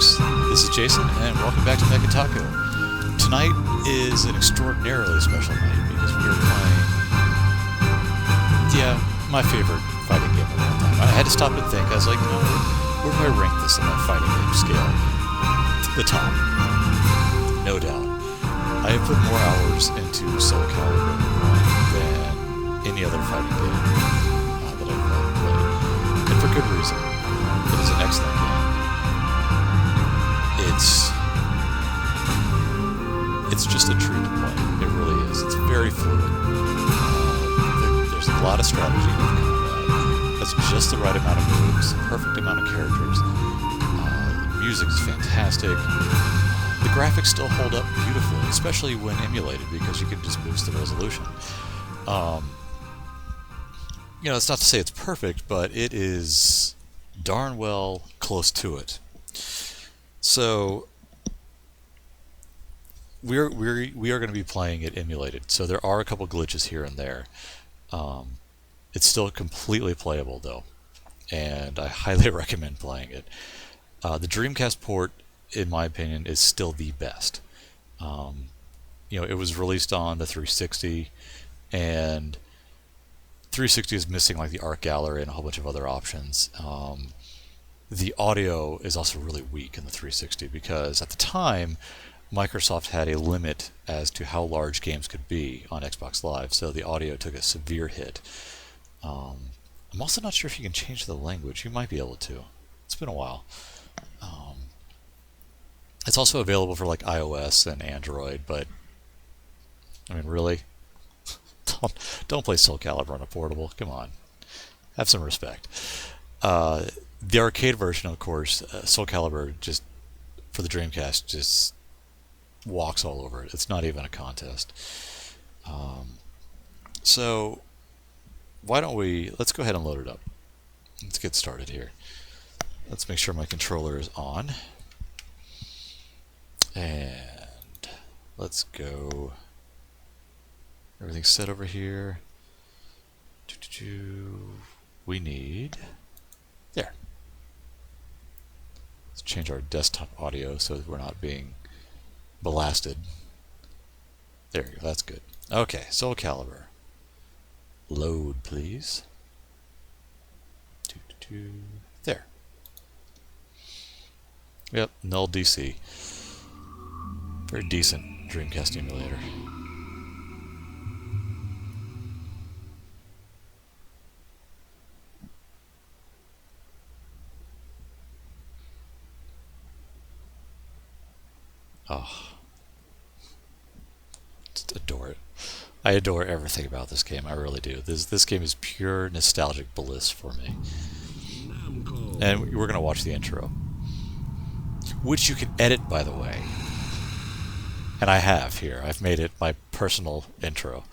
folks. This is Jason, and welcome back to Mecha Taco. Tonight is an extraordinarily special night because we are playing, my favorite fighting game of all time. I had to stop and think. I was like, where do I rank this on my fighting game scale? The top. No doubt. I have put more hours into Soulcalibur than any other fighting game that I've played. And for good reason. It is an excellent game. It's just a treat to play. It really is. It's very fluid. There's a lot of strategy in combat. That's just the right amount of moves, perfect amount of characters. The music is fantastic. The graphics still hold up beautifully, especially when emulated, because you can just boost the resolution. It's not to say it's perfect, but it is darn well close to it. So we are going to be playing it emulated. So there are a couple glitches here and there. It's still completely playable though, and I highly recommend playing it. The Dreamcast port, in my opinion, is still the best. It was released on the 360, and 360 is missing like the art gallery and a whole bunch of other options. The audio is also really weak in the 360 because at the time Microsoft had a limit as to how large games could be on Xbox Live, so the audio took a severe hit. I'm also not sure if you can change the language. You might be able to. It's been a while. It's also available for like iOS and Android, but I mean, really? Don't play Soulcalibur on a portable. Come on. Have some respect. The arcade version, of course, Soulcalibur, just for the Dreamcast, just walks all over it. It's not even a contest. So why don't let's go ahead and load it up. Let's get started here. Let's make sure my controller is on. And let's go. Everything's set over here. We need... There. Let's change our desktop audio so that we're not being blasted. There you go, that's good. Okay, Soulcalibur. Load, please. There. Yep, null DC. Very decent Dreamcast emulator. Oh, just adore it. I adore everything about this game. I really do. This game is pure nostalgic bliss for me. And we're going to watch the intro, which you can edit, by the way. And I have here. I've made it my personal intro.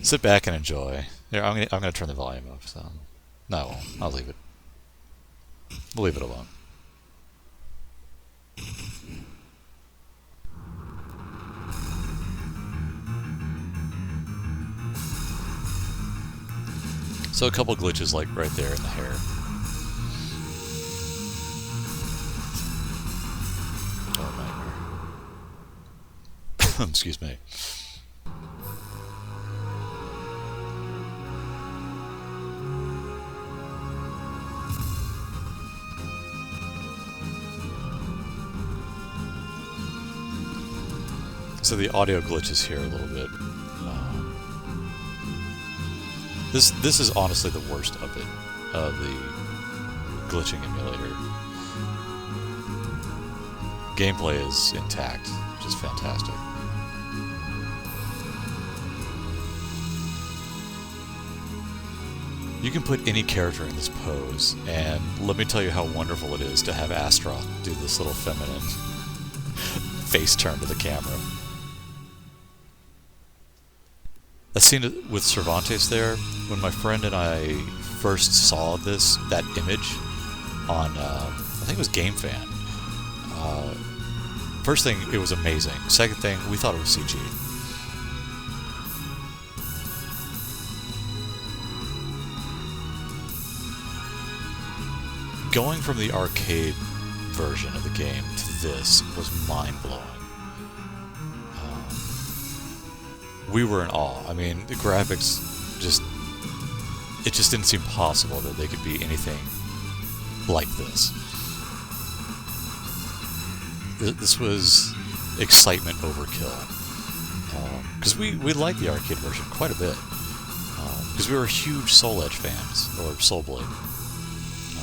Sit back and enjoy. Here, I'm going to turn the volume up. So no, I won't. I'll leave it. We'll leave it alone. So a couple glitches like right there in the hair. Oh, nightmare. Excuse me. So the audio glitches here a little bit. This is honestly the worst of it, of the glitching emulator. Gameplay is intact, which is fantastic. You can put any character in this pose, and let me tell you how wonderful it is to have Astaroth do this little feminine face turn to the camera. A scene with Cervantes there, when my friend and I first saw that image on, I think it was GameFan. First thing, it was amazing. Second thing, we thought it was CG. going from the arcade version of the game to this was mind-blowing. We were in awe. I mean, the graphics it just didn't seem possible that they could be anything like this. This was excitement overkill. Because we liked the arcade version quite a bit. Because we were huge Soul Edge fans, or Soul Blade.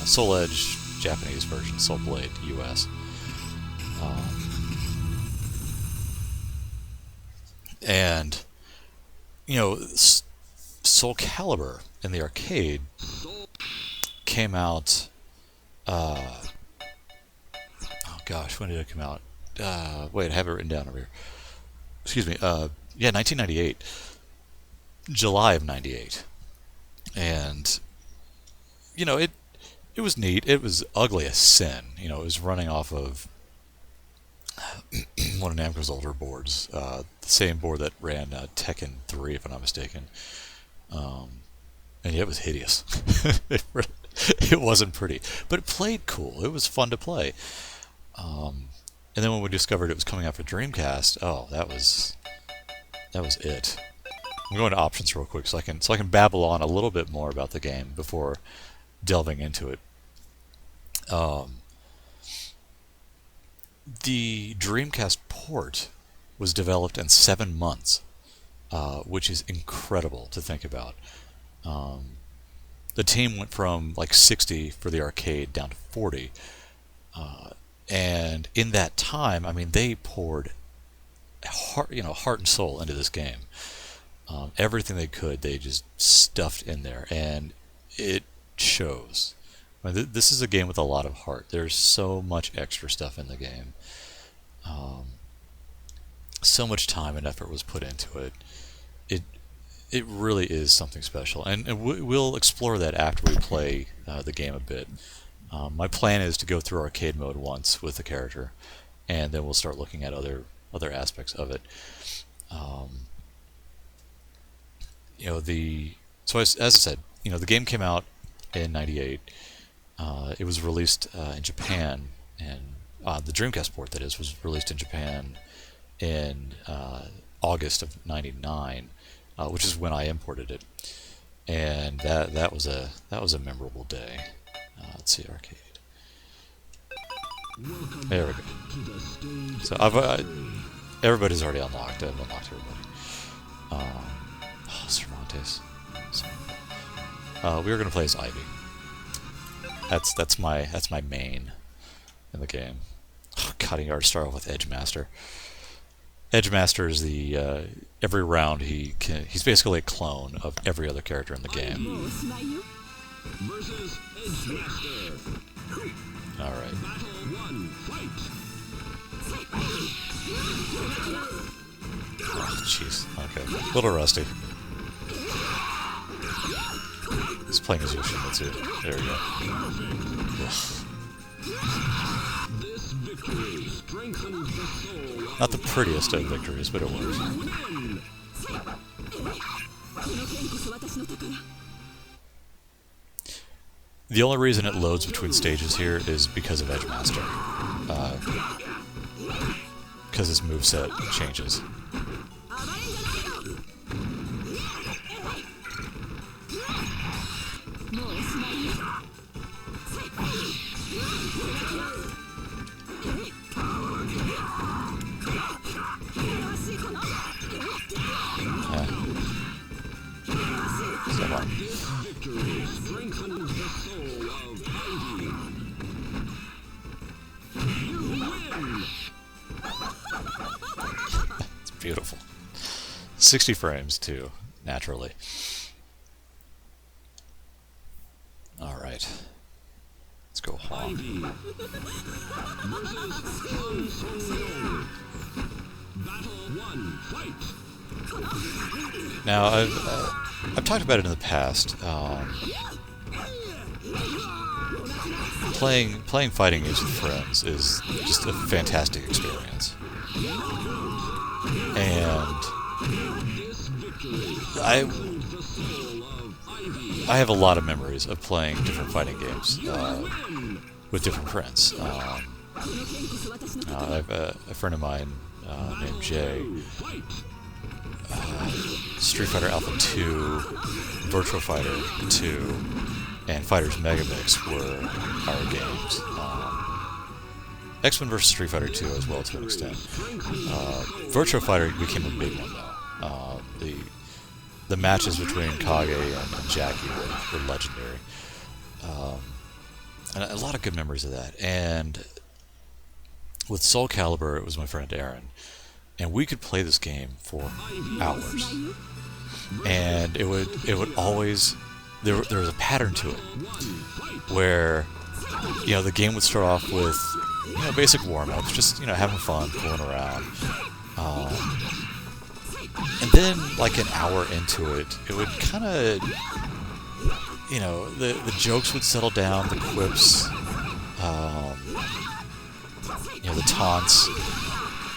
Soul Edge, Japanese version, Soul Blade, US. And, you know, Soulcalibur in the arcade came out, oh gosh, when did it come out? Wait, I have it written down over here. Excuse me, yeah, 1998. July of 98. And, you know, it was neat. It was ugly as sin. You know, it was running off of one of Namco's older boards. The same board that ran Tekken 3, if I'm not mistaken. And yeah, it was hideous. It wasn't pretty. But it played cool. It was fun to play. And then when we discovered it was coming out for Dreamcast, oh, that was it. I'm going to options real quick so I can babble on a little bit more about the game before delving into it. The Dreamcast port was developed in 7 months, which is incredible to think about. The team went from like 60 for the arcade down to 40, and in that time, I mean, they poured heart and soul into this game. Everything they could, they just stuffed in there, and it shows. I mean, this is a game with a lot of heart. There's so much extra stuff in the game. So much time and effort was put into it. It really is something special, and we'll explore that after we play the game a bit. My plan is to go through arcade mode once with the character, and then we'll start looking at other aspects of it. So as I said, the game came out in '98. It was released in Japan, and the Dreamcast port, that is, was released in Japan in August of '99, which is when I imported it, and that was a memorable day. Let's see, arcade. There we go. So everybody's already unlocked. I've unlocked everybody. Cervantes. We were gonna play as Ivy. That's my main in the game. Cutting art. Start off with Edgemaster. Edgemaster is the every round he's basically a clone of every other character in the game. Versus Edgemaster. All right. Battle 1, fight. Oh, jeez. Okay. A little rusty. He's playing as Yoshimitsu. There we go. This victory strengthens the soul. Not the prettiest of victories, but it works. The only reason it loads between stages here is because of Edgemaster. Because his moveset changes. It's beautiful. 60 frames too, naturally. All right, let's go home. Now I've talked about it in the past. Playing fighting games with friends is just a fantastic experience, and I have a lot of memories of playing different fighting games with different friends. I have a friend of mine named Jay. Street Fighter Alpha 2, Virtua Fighter 2, and Fighters Megamix were our games. X-Men vs. Street Fighter 2 as well to an extent. Virtua Fighter became a big one though. The matches between Kage and Jackie were legendary. And a lot of good memories of that. And with Soulcalibur, it was my friend Aaron. And we could play this game for hours. And it would always... There was a pattern to it. Where, the game would start off with, basic warm-ups. Just, having fun, fooling around. And then, like an hour into it, it would kind of... the jokes would settle down, the quips, the taunts.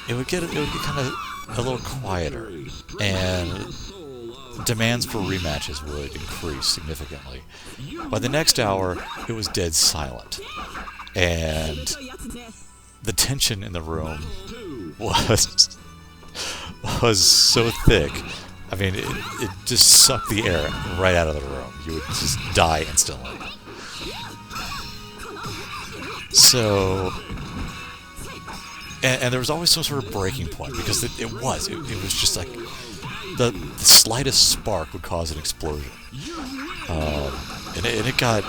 It would get kind of a little quieter, and demands for rematches would increase significantly. By the next hour, it was dead silent, and the tension in the room was so thick. I mean, it just sucked the air right out of the room. You would just die instantly. So, and there was always some sort of breaking point, because it was just like the slightest spark would cause an explosion, and it got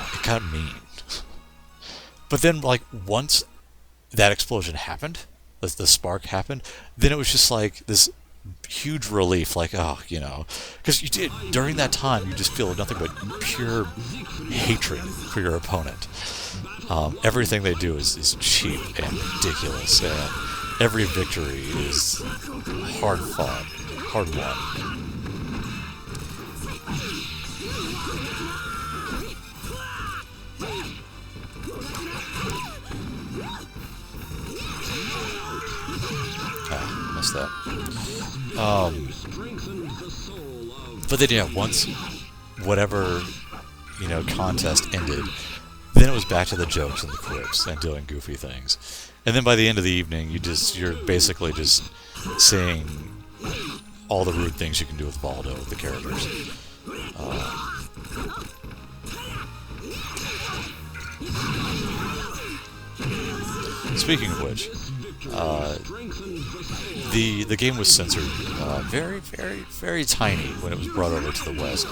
mean. But then, like, once that explosion happened, the spark happened, then it was just like this huge relief, like, because during that time you just feel nothing but pure hatred for your opponent. Everything they do is cheap and ridiculous, and every victory is hard fought, hard won. Missed that. But then, once whatever, contest ended, then it was back to the jokes and the quips and doing goofy things. And then by the end of the evening, you're basically just seeing all the rude things you can do with Valdo, the characters. Speaking of which, the game was censored very, very, very tiny when it was brought over to the West.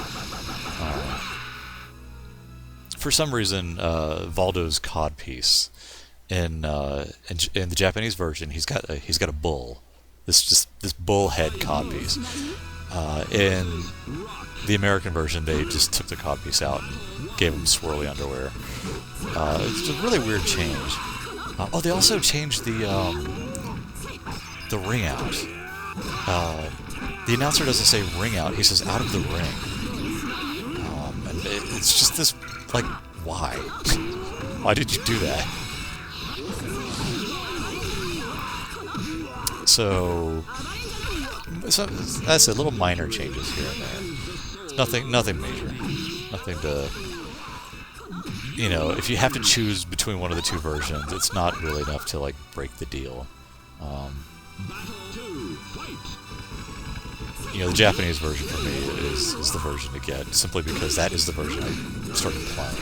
For some reason, Valdo's codpiece in the Japanese version, he's got a bull, this bull head codpiece. In the American version, they just took the codpiece out and gave him swirly underwear. It's a really weird change. They also changed the ring out. The announcer doesn't say ring out; he says out of the ring. And it's just this, like, why? Why did you do that? So that's a little minor changes here and there. Nothing major. Nothing to. If you have to choose between one of the two versions, it's not really enough to, like, break the deal. The Japanese version for me is the version to get, simply because that is the version I started playing.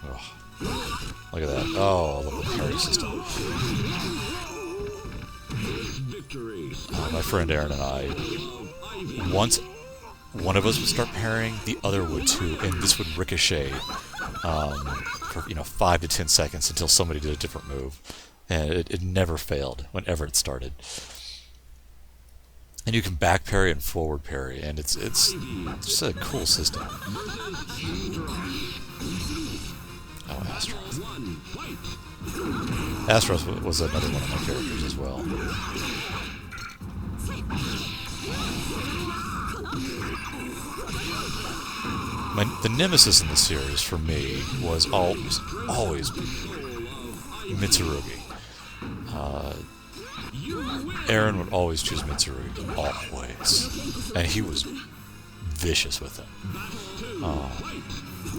Oh, look at that. Oh, look at the parry system. My friend Aaron and I, once one of us would start parrying, the other would too, and this would ricochet for 5 to 10 seconds until somebody did a different move, and it never failed whenever it started. And you can back parry and forward parry, and it's just a cool system. Oh, Astroth. Astroth was another one of my characters as well. The nemesis in the series for me was always Mitsurugi. Aaron would always choose Mitsurugi, always, and he was vicious with him.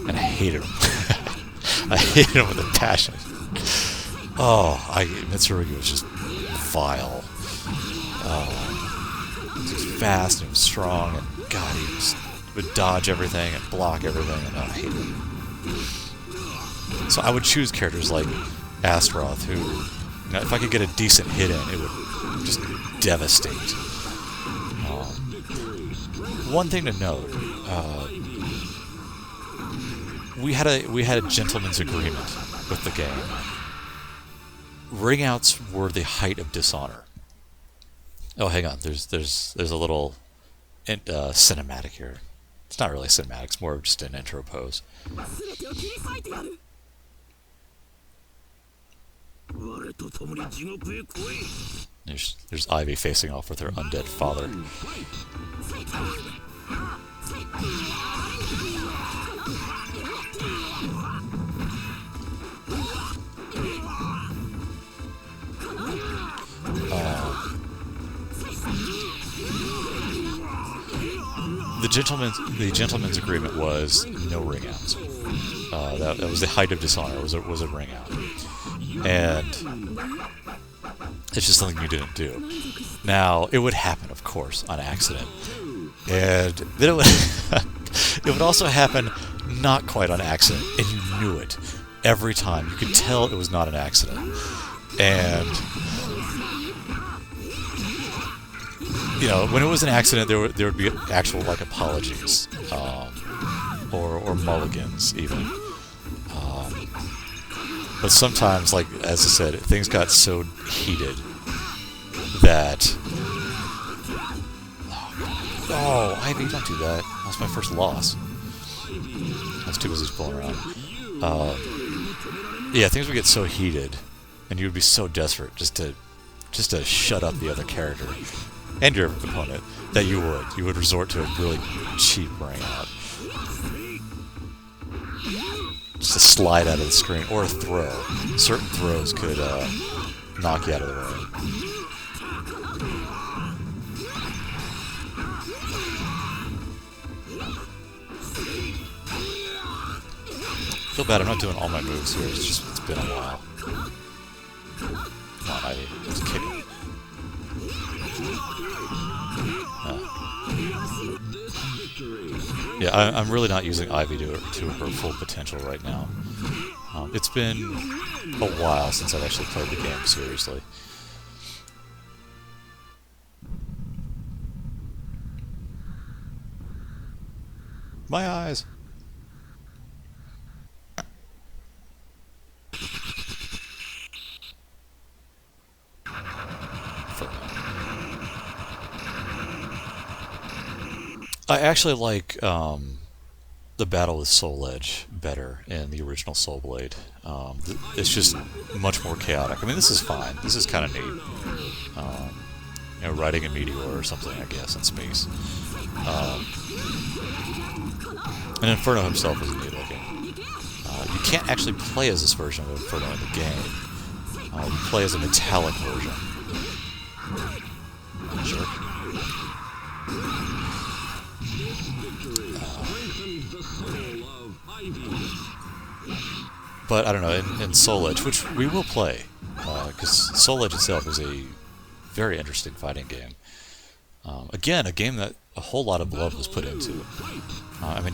And I hated him. I hated him with a passion. Mitsurugi was just vile. He was fast and he was strong, and God, would dodge everything and block everything, and I hated him. So I would choose characters like Astaroth, who, if I could get a decent hit in, it would just devastate. One thing to note, we had a gentleman's agreement with the game. Ring outs were the height of dishonor. Oh, hang on. There's a little cinematic here. It's not really cinematic. It's more of just an intro pose. There's Ivy facing off with her undead father. The gentleman's agreement was no ring outs. That was the height of dishonor. Was a ring out, and it's just something you didn't do. Now it would happen, of course, on accident, and then it would it would also happen not quite on accident, and you knew it every time. You could tell it was not an accident, and when it was an accident, there would be actual apologies, or mulligans even. But sometimes, as I said, things got so heated that Ivy, don't do that. That was my first loss. I was too busy fooling around. Things would get so heated, and you would be so desperate just to shut up the other character and your opponent that you would resort to a really cheap ring out. Just a slide out of the screen, or a throw. Certain throws could knock you out of the ring. I feel bad, I'm not doing all my moves here. It's been a while. Come on, Ivy, just kick it. I'm really not using Ivy to her full potential right now. It's been a while since I've actually played the game seriously. My eyes! I actually like the battle with Soul Edge better in the original Soul Blade. It's just much more chaotic. I mean, this is fine. This is kind of neat. Riding a meteor or something, I guess, in space. And Inferno himself is neat looking. You can't actually play as this version of Inferno in the game. You play as a metallic version. Sure. But I don't know, in Soul Edge, which we will play, because Soul Edge itself is a very interesting fighting game. Again, a game that a whole lot of love was put into.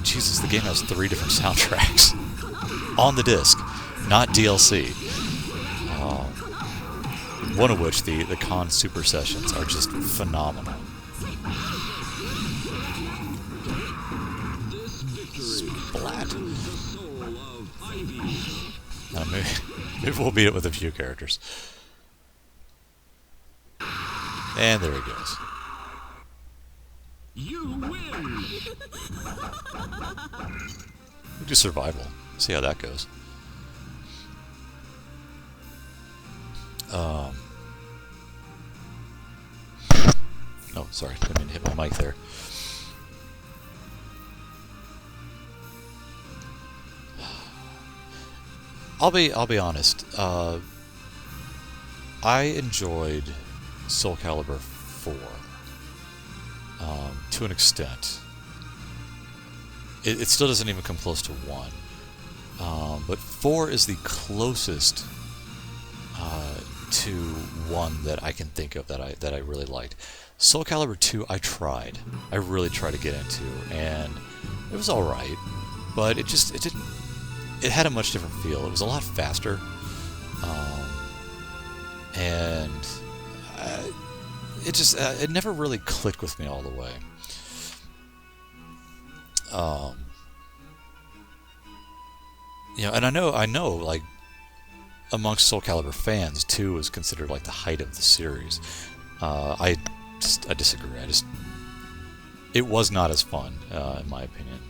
Jesus, the game has 3 different soundtracks on the disc, not DLC. One of which, the Con Super Sessions, are just phenomenal. Splat. Maybe we'll beat it with a few characters. And there he goes. You win! We do survival. See how that goes. Oh, sorry. I didn't hit my mic there. I'll be honest. I enjoyed Soulcalibur 4 to an extent. It still doesn't even come close to 1. But 4 is the closest to 1 that I can think of that I really liked. Soulcalibur 2 I tried. I really tried to get into, and it was alright, but it didn't. It had a much different feel. It was a lot faster, and it never really clicked with me all the way. And I know, like, amongst Soulcalibur fans, 2 is considered like the height of the series. I disagree. It was not as fun, in my opinion.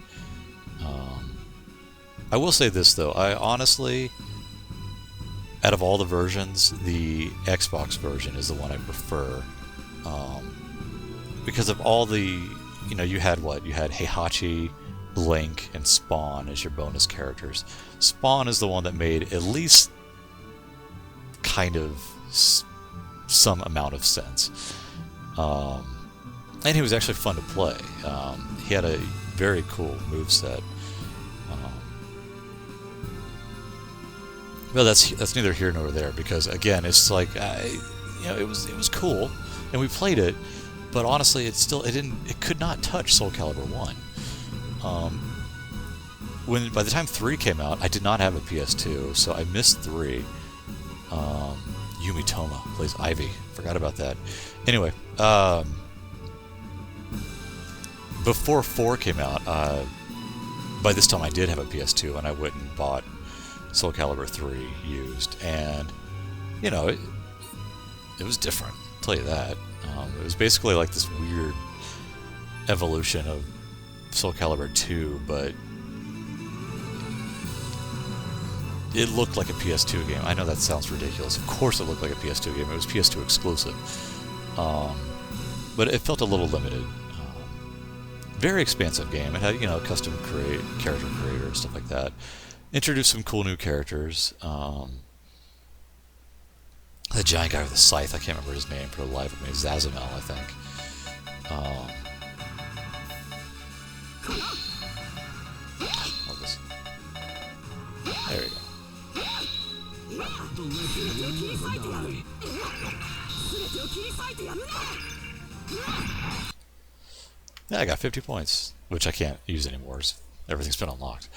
I will say this though, I honestly, out of all the versions, the Xbox version is the one I prefer, because of all the, you had Heihachi, Blink, and Spawn as your bonus characters. Spawn is the one that made at least kind of some amount of sense. And he was actually fun to play. He had a very cool moveset. Well, that's neither here nor there, because again, it's like it was cool, and we played it, but honestly, it could not touch Soulcalibur 1. By the time 3 came out, I did not have a PS2, so I missed 3. Yumi Toma plays Ivy. Forgot about that. Anyway, before 4 came out, by this time I did have a PS2, and I went and bought Soulcalibur 3 used, and it was different, I'll tell you that. It was basically like this weird evolution of Soulcalibur 2, but it looked like a PS2 game. I know that sounds ridiculous. Of course it looked like a PS2 game. It was PS2 exclusive. But it felt a little limited. Very expansive game. It had, custom character creator and stuff like that. Introduced some cool new characters. The giant guy with the scythe, I can't remember his name for the life of me. Zazamel, I think. Love this. There you go. The legend will never die. Yeah, I got 50 points, which I can't use anymore. Everything's been unlocked.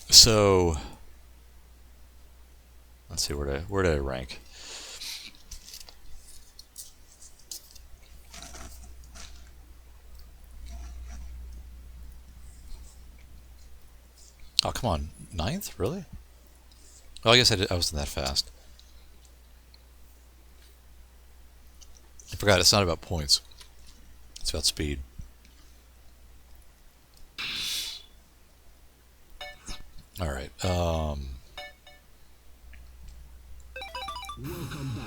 So let's see, where did I rank? Oh, come on, 9th? Really? Oh, I guess I wasn't that fast. I forgot, it's not about points. It's about speed. Alright,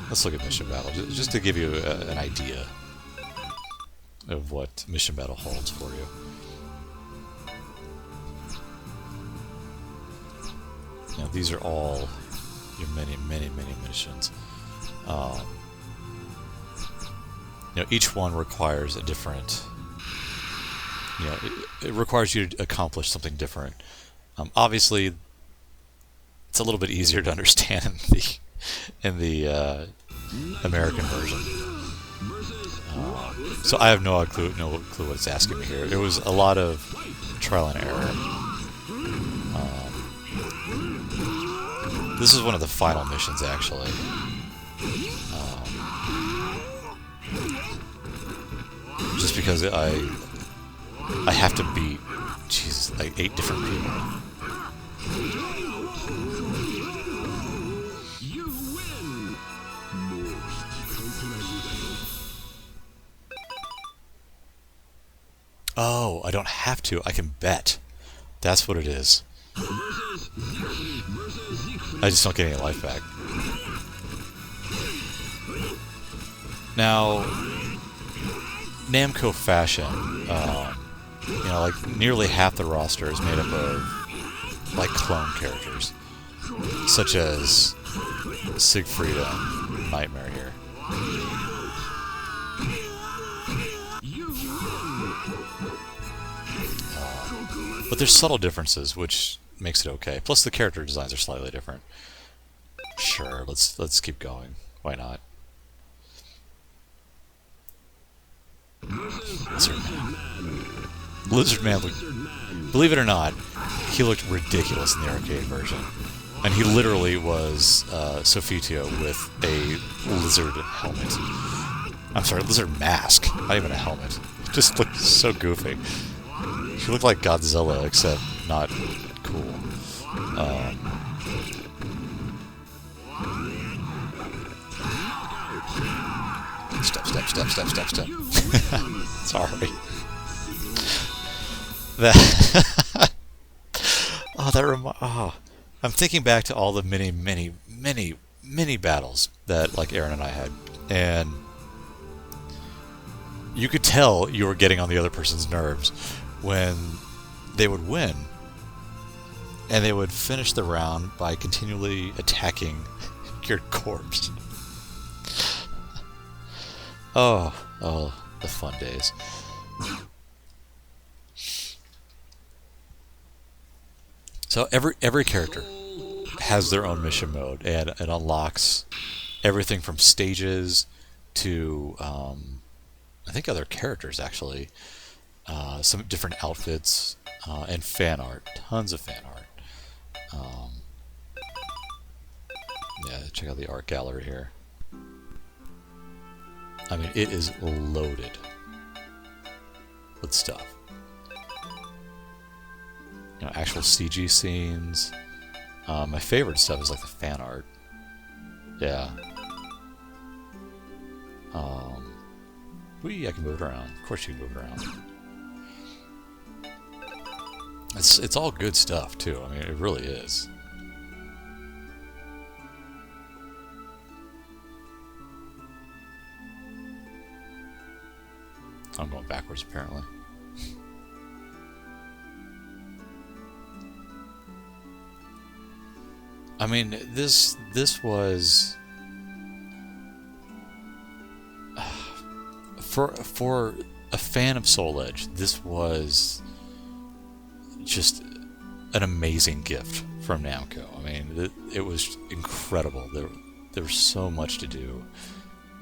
let's look at Mission Battle, just to give you an idea of what Mission Battle holds for you. These are all your many, many, many missions. Each one requires a different... it requires you to accomplish something different. Obviously, it's a little bit easier to understand in the American version. So I have no clue what it's asking me here. It was a lot of trial and error. This is one of the final missions, actually. Just because I have to beat, like 8 different people. You win. Oh, I don't have to. I can bet. That's what it is. I just don't get any life back. Now, Namco fashion, like nearly half the roster is made up of like clone characters. such as Siegfried and Nightmare here. But there's subtle differences, which makes it okay. Plus, the character designs are slightly different. Sure, let's keep going. Why not? Lizard Man. Lizard Man looked, believe it or not, he looked ridiculous in the arcade version. And he literally was Sofitio with a lizard helmet. I'm sorry, lizard mask, not even a helmet. It just looked so goofy. He looked like Godzilla, except not cool. Step. Sorry. That. I'm thinking back to all the many battles that like Aaron and I had, and you could tell you were getting on the other person's nerves when they would win, and they would finish the round by continually attacking your corpse. Oh, the fun days. So every character has their own mission mode, and it unlocks everything from stages to I think other characters actually, some different outfits, and fan art, tons of fan art. Yeah, check out the art gallery here. I mean, it is loaded with stuff. You know, actual CG scenes. My favorite stuff is like the fan art. Yeah. I can move it around. Of course you can move it around. It's all good stuff too. I mean, it really is. I'm going backwards apparently. I mean, this was for a fan of Soul Edge, this was just an amazing gift from Namco. I mean, it was incredible. There was so much to do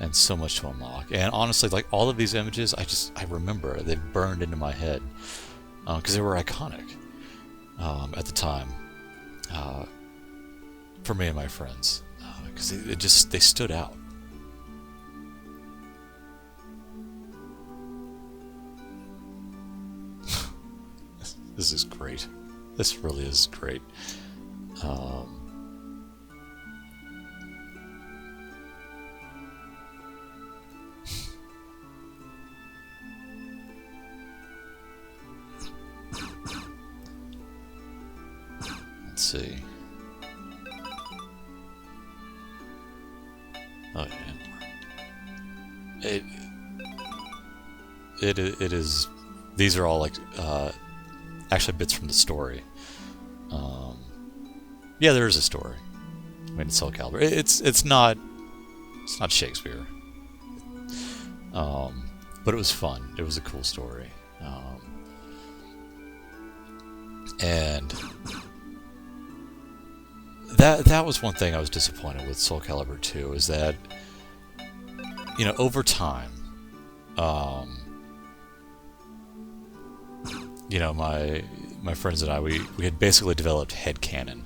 and so much to unlock. And honestly, like all of these images, I remember they burned into my head because they were iconic at the time. For me and my friends, because they stood out. This is great. This really is great. Let's see. Oh yeah. It is. These are all like actually bits from the story. Yeah, there is a story. I mean, it's Soulcalibur. It's not Shakespeare. But it was fun. It was a cool story. And that was one thing I was disappointed with Soulcalibur 2, is that, you know, over time, you know, my friends and I, we had basically developed headcanon.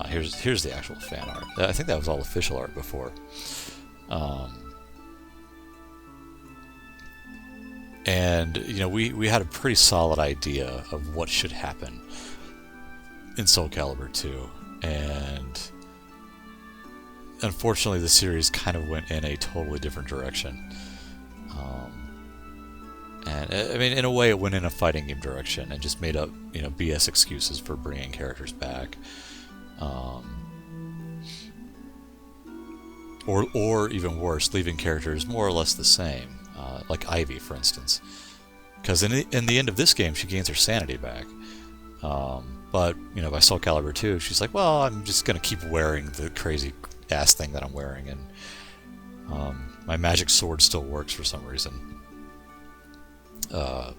Here's the actual fan art. I think that was all official art before. And you know, we had a pretty solid idea of what should happen in Soulcalibur 2, and unfortunately the series kind of went in a totally different direction. And I mean, in a way, it went in a fighting game direction and just made up, you know, BS excuses for bringing characters back, or even worse, leaving characters more or less the same, like Ivy, for instance. Because in the end of this game, she gains her sanity back, But, you know, by Soulcalibur 2, she's like, well, I'm just going to keep wearing the crazy ass thing that I'm wearing, and my magic sword still works for some reason. The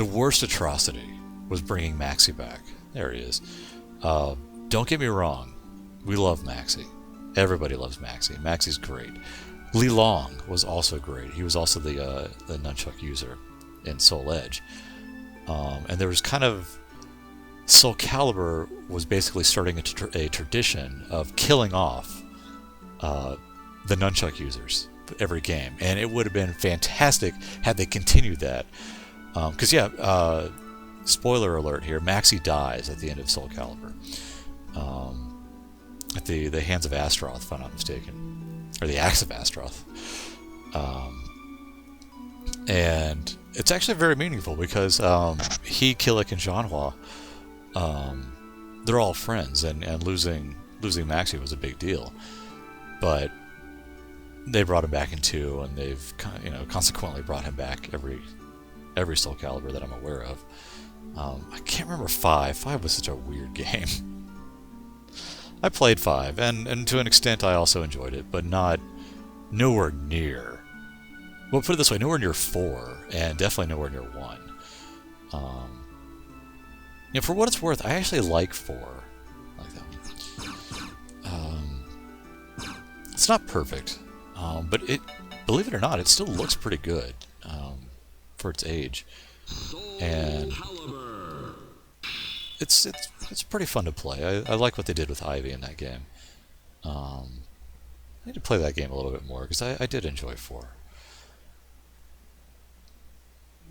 worst atrocity was bringing Maxie back. There he is. Don't get me wrong. We love Maxie. Everybody loves Maxie. Maxie's great. Li Long was also great. He was also the nunchuck user in Soul Edge. And there was kind of... Soulcalibur was basically starting a tradition of killing off the nunchuck users every game. And it would have been fantastic had they continued that. Because, spoiler alert here, Maxie dies at the end of Soulcalibur. At the hands of Astaroth, if I'm not mistaken. Or the axe of Astaroth. And it's actually very meaningful because he, Killick, and Jeanhua, they're all friends, and losing Maxie was a big deal. But they brought him back in 2, and they've consequently brought him back every Soulcalibur that I'm aware of. I can't remember 5. 5 was such a weird game. I played 5, and to an extent I also enjoyed it, but nowhere near. Well, put it this way, nowhere near 4, and definitely nowhere near 1. For what it's worth, I actually like 4. I like that one. It's not perfect, but believe it or not, it still looks pretty good for its age, and it's pretty fun to play. I like what they did with Ivy in that game. I need to play that game a little bit more because I did enjoy 4.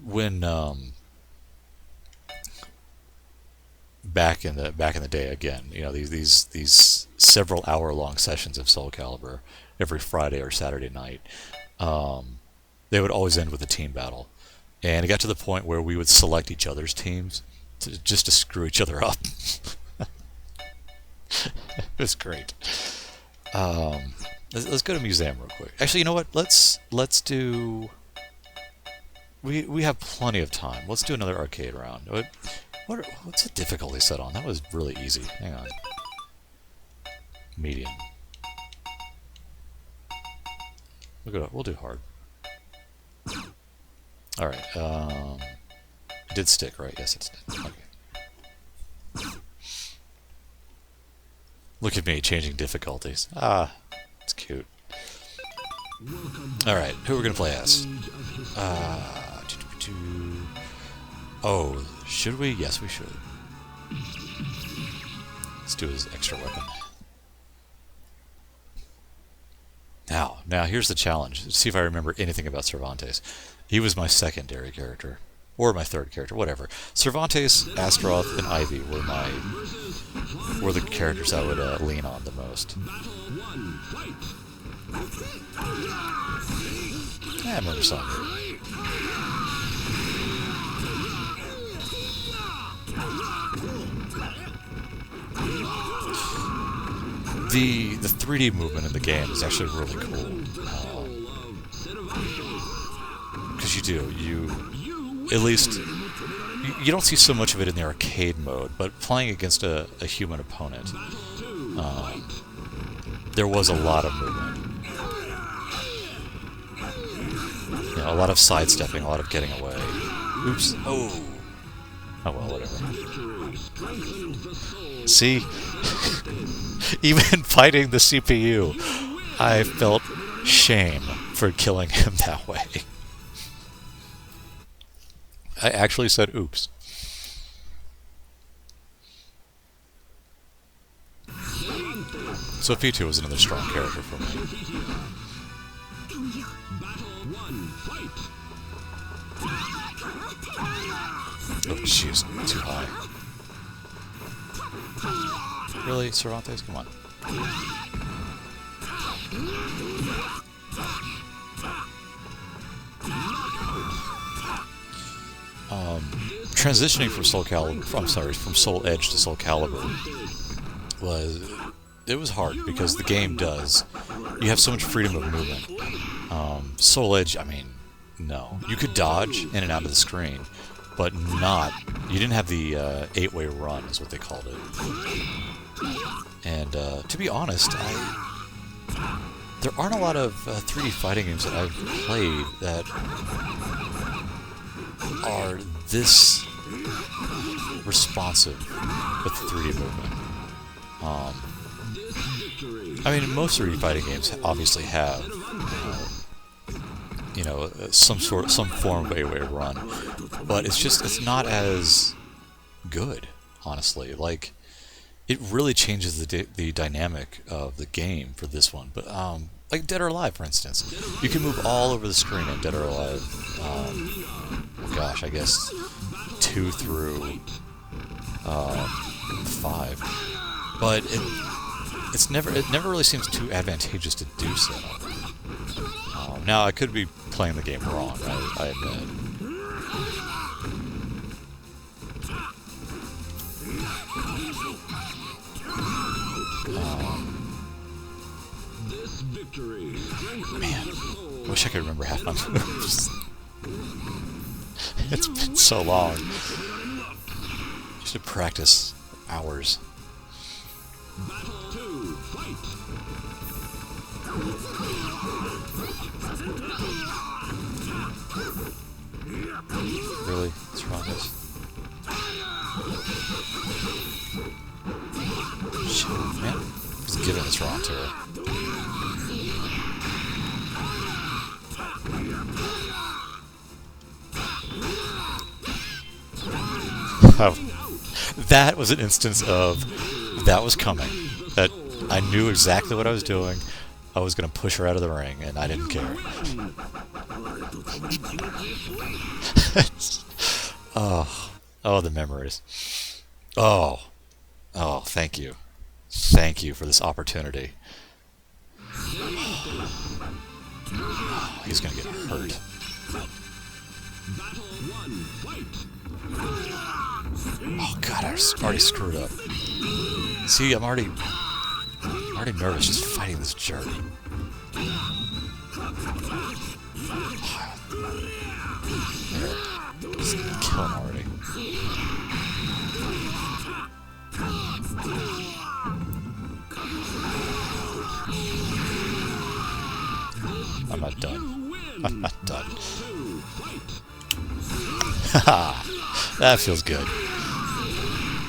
When back in the day again, these several hour-long sessions of Soulcalibur every Friday or Saturday night, they would always end with a team battle, and it got to the point where we would select each other's teams just to screw each other up. It was great. Let's go to museum real quick. Actually, you know what? Let's do. We have plenty of time. Let's do another arcade round. What's the difficulty set on? That was really easy. Hang on. Medium. We'll do hard. All right. It did stick, right? Yes, it did. Okay. Look at me changing difficulties. It's cute. All right, who are we gonna play as? Oh, should we? Yes, we should. Let's do his extra weapon. Now here's the challenge. Let's see if I remember anything about Cervantes. He was my secondary character, or my third character, whatever. Cervantes, Astaroth, and Ivy were the characters I would lean on the most. I remember some. The 3D movement in the game is actually really cool. Because at least, you don't see so much of it in the arcade mode, but playing against a human opponent, there was a lot of movement. A lot of sidestepping, a lot of getting away. Oops. Oh well, whatever. See? Even fighting the CPU, I felt shame for killing him that way. I actually said oops. So P2 was another strong character for me. Oh jeez, too high. Really, Cervantes? Come on. Transitioning from from Soul Edge to Soulcalibur was hard because the game you have so much freedom of movement. Soul Edge, I mean, no. You could dodge in and out of the screen, but you didn't have the 8-way run, is what they called it. And to be honest, there aren't a lot of 3D fighting games that I've played that are this responsive with 3D movement. I mean, most 3D fighting games obviously have, some form of 8-way run, but it's not as good, honestly. Like, it really changes the dynamic of the game for this one. But like Dead or Alive, for instance, you can move all over the screen in Dead or Alive. I guess 2 through 5, but it never really seems too advantageous to do so. Now I could be playing the game wrong, I admit. Man, I wish I could remember half my moves. It's been so long. I should practice hours. Really? What's wrong with this? Shit, man. I was giving this wrong to her. That was an instance of that was coming. That I knew exactly what I was doing. I was going to push her out of the ring, and I didn't care. Oh, the memories. Oh, thank you. Thank you for this opportunity. Oh, he's going to get hurt. Oh god, I already screwed up. See, I'm already nervous just fighting this jerk. There. Just kill him already. I'm not done. I'm not done. Haha. That feels good.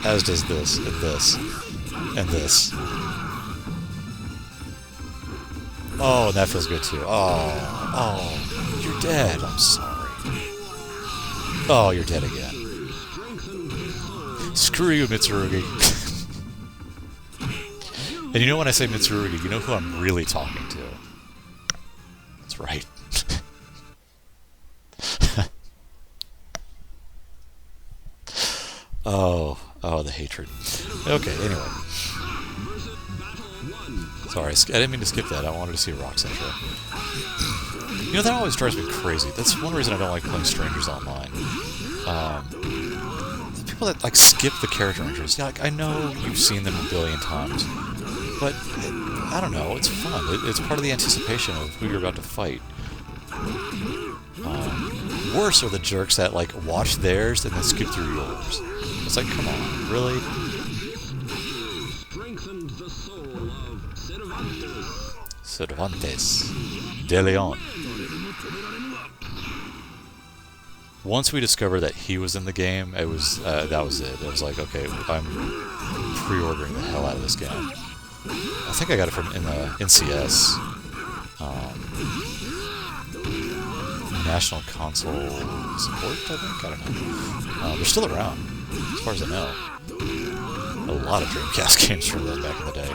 As does this, and this, and this. Oh, and that feels good too. Oh, you're dead. I'm sorry. Oh, you're dead again. Screw you, Mitsurugi. And you know when I say Mitsurugi, you know who I'm really talking to. That's right. Oh, the hatred. Okay, anyway. Sorry, I didn't mean to skip that. I wanted to see a Rock's intro. You know, that always drives me crazy. That's one reason I don't like playing strangers online. The people that, like, skip the character intros. Yeah, like, I know you've seen them a billion times, but, I don't know, it's fun. It's part of the anticipation of who you're about to fight. Worse are the jerks that, like, watch theirs and then skip through yours. It's like, come on, really? Cervantes de Leon. Once we discovered that he was in the game, it was that was it. It was like, okay, I'm pre-ordering the hell out of this game. I think I got it from NCS. National Console Support, I think? I don't know. They're still around, as far as I know. A lot of Dreamcast games from them back in the day.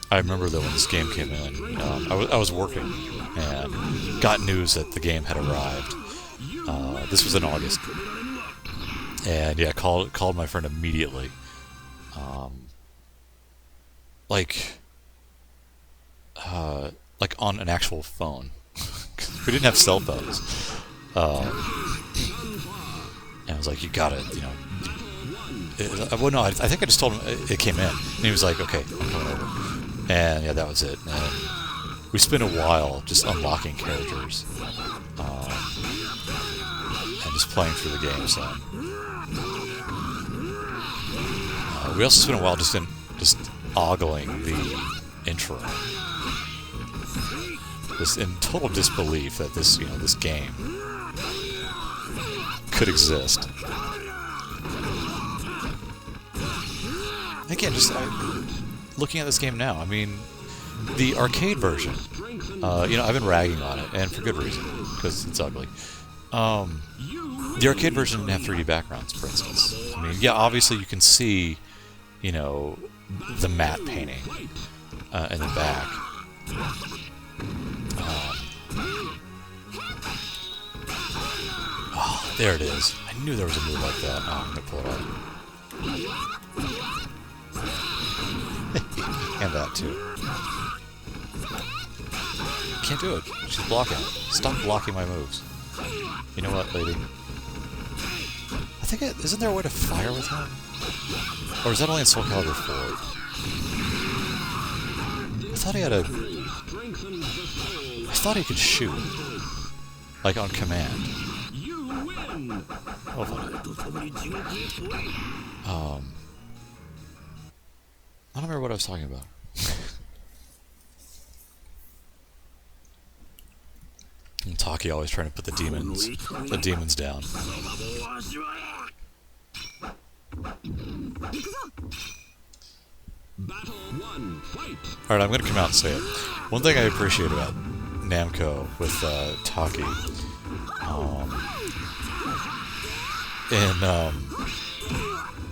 I remember though when this game came in, I was working and got news that the game had arrived. This was in August. And yeah, called my friend immediately. Like on an actual phone. We didn't have cell phones. And I was like, you got it, you know. Well, no, I think I just told him it came in. And he was like, okay, I'm coming over. And yeah, that was it. And we spend a while just unlocking characters and just playing through the game. So we also spent a while just ogling the intro, just in total disbelief that this this game could exist. Again, just looking at this game now, I mean, the arcade version, I've been ragging on it, and for good reason, because it's ugly. The arcade version didn't have 3D backgrounds, for instance. I mean, yeah, obviously you can see, the matte painting in the back. Oh, there it is. I knew there was a move like that. Oh, I'm going to pull it up. And that, too. Can't do it. She's blocking. Stop blocking my moves. You know what, lady? I think isn't there a way to fire with him? Or is that only in Soulcalibur 4? I thought he had I thought he could shoot. Like on command. Hold on. I don't remember what I was talking about. And Taki always trying to put the demons down. Alright, I'm going to come out and say it. One thing I appreciate about Namco with Taki,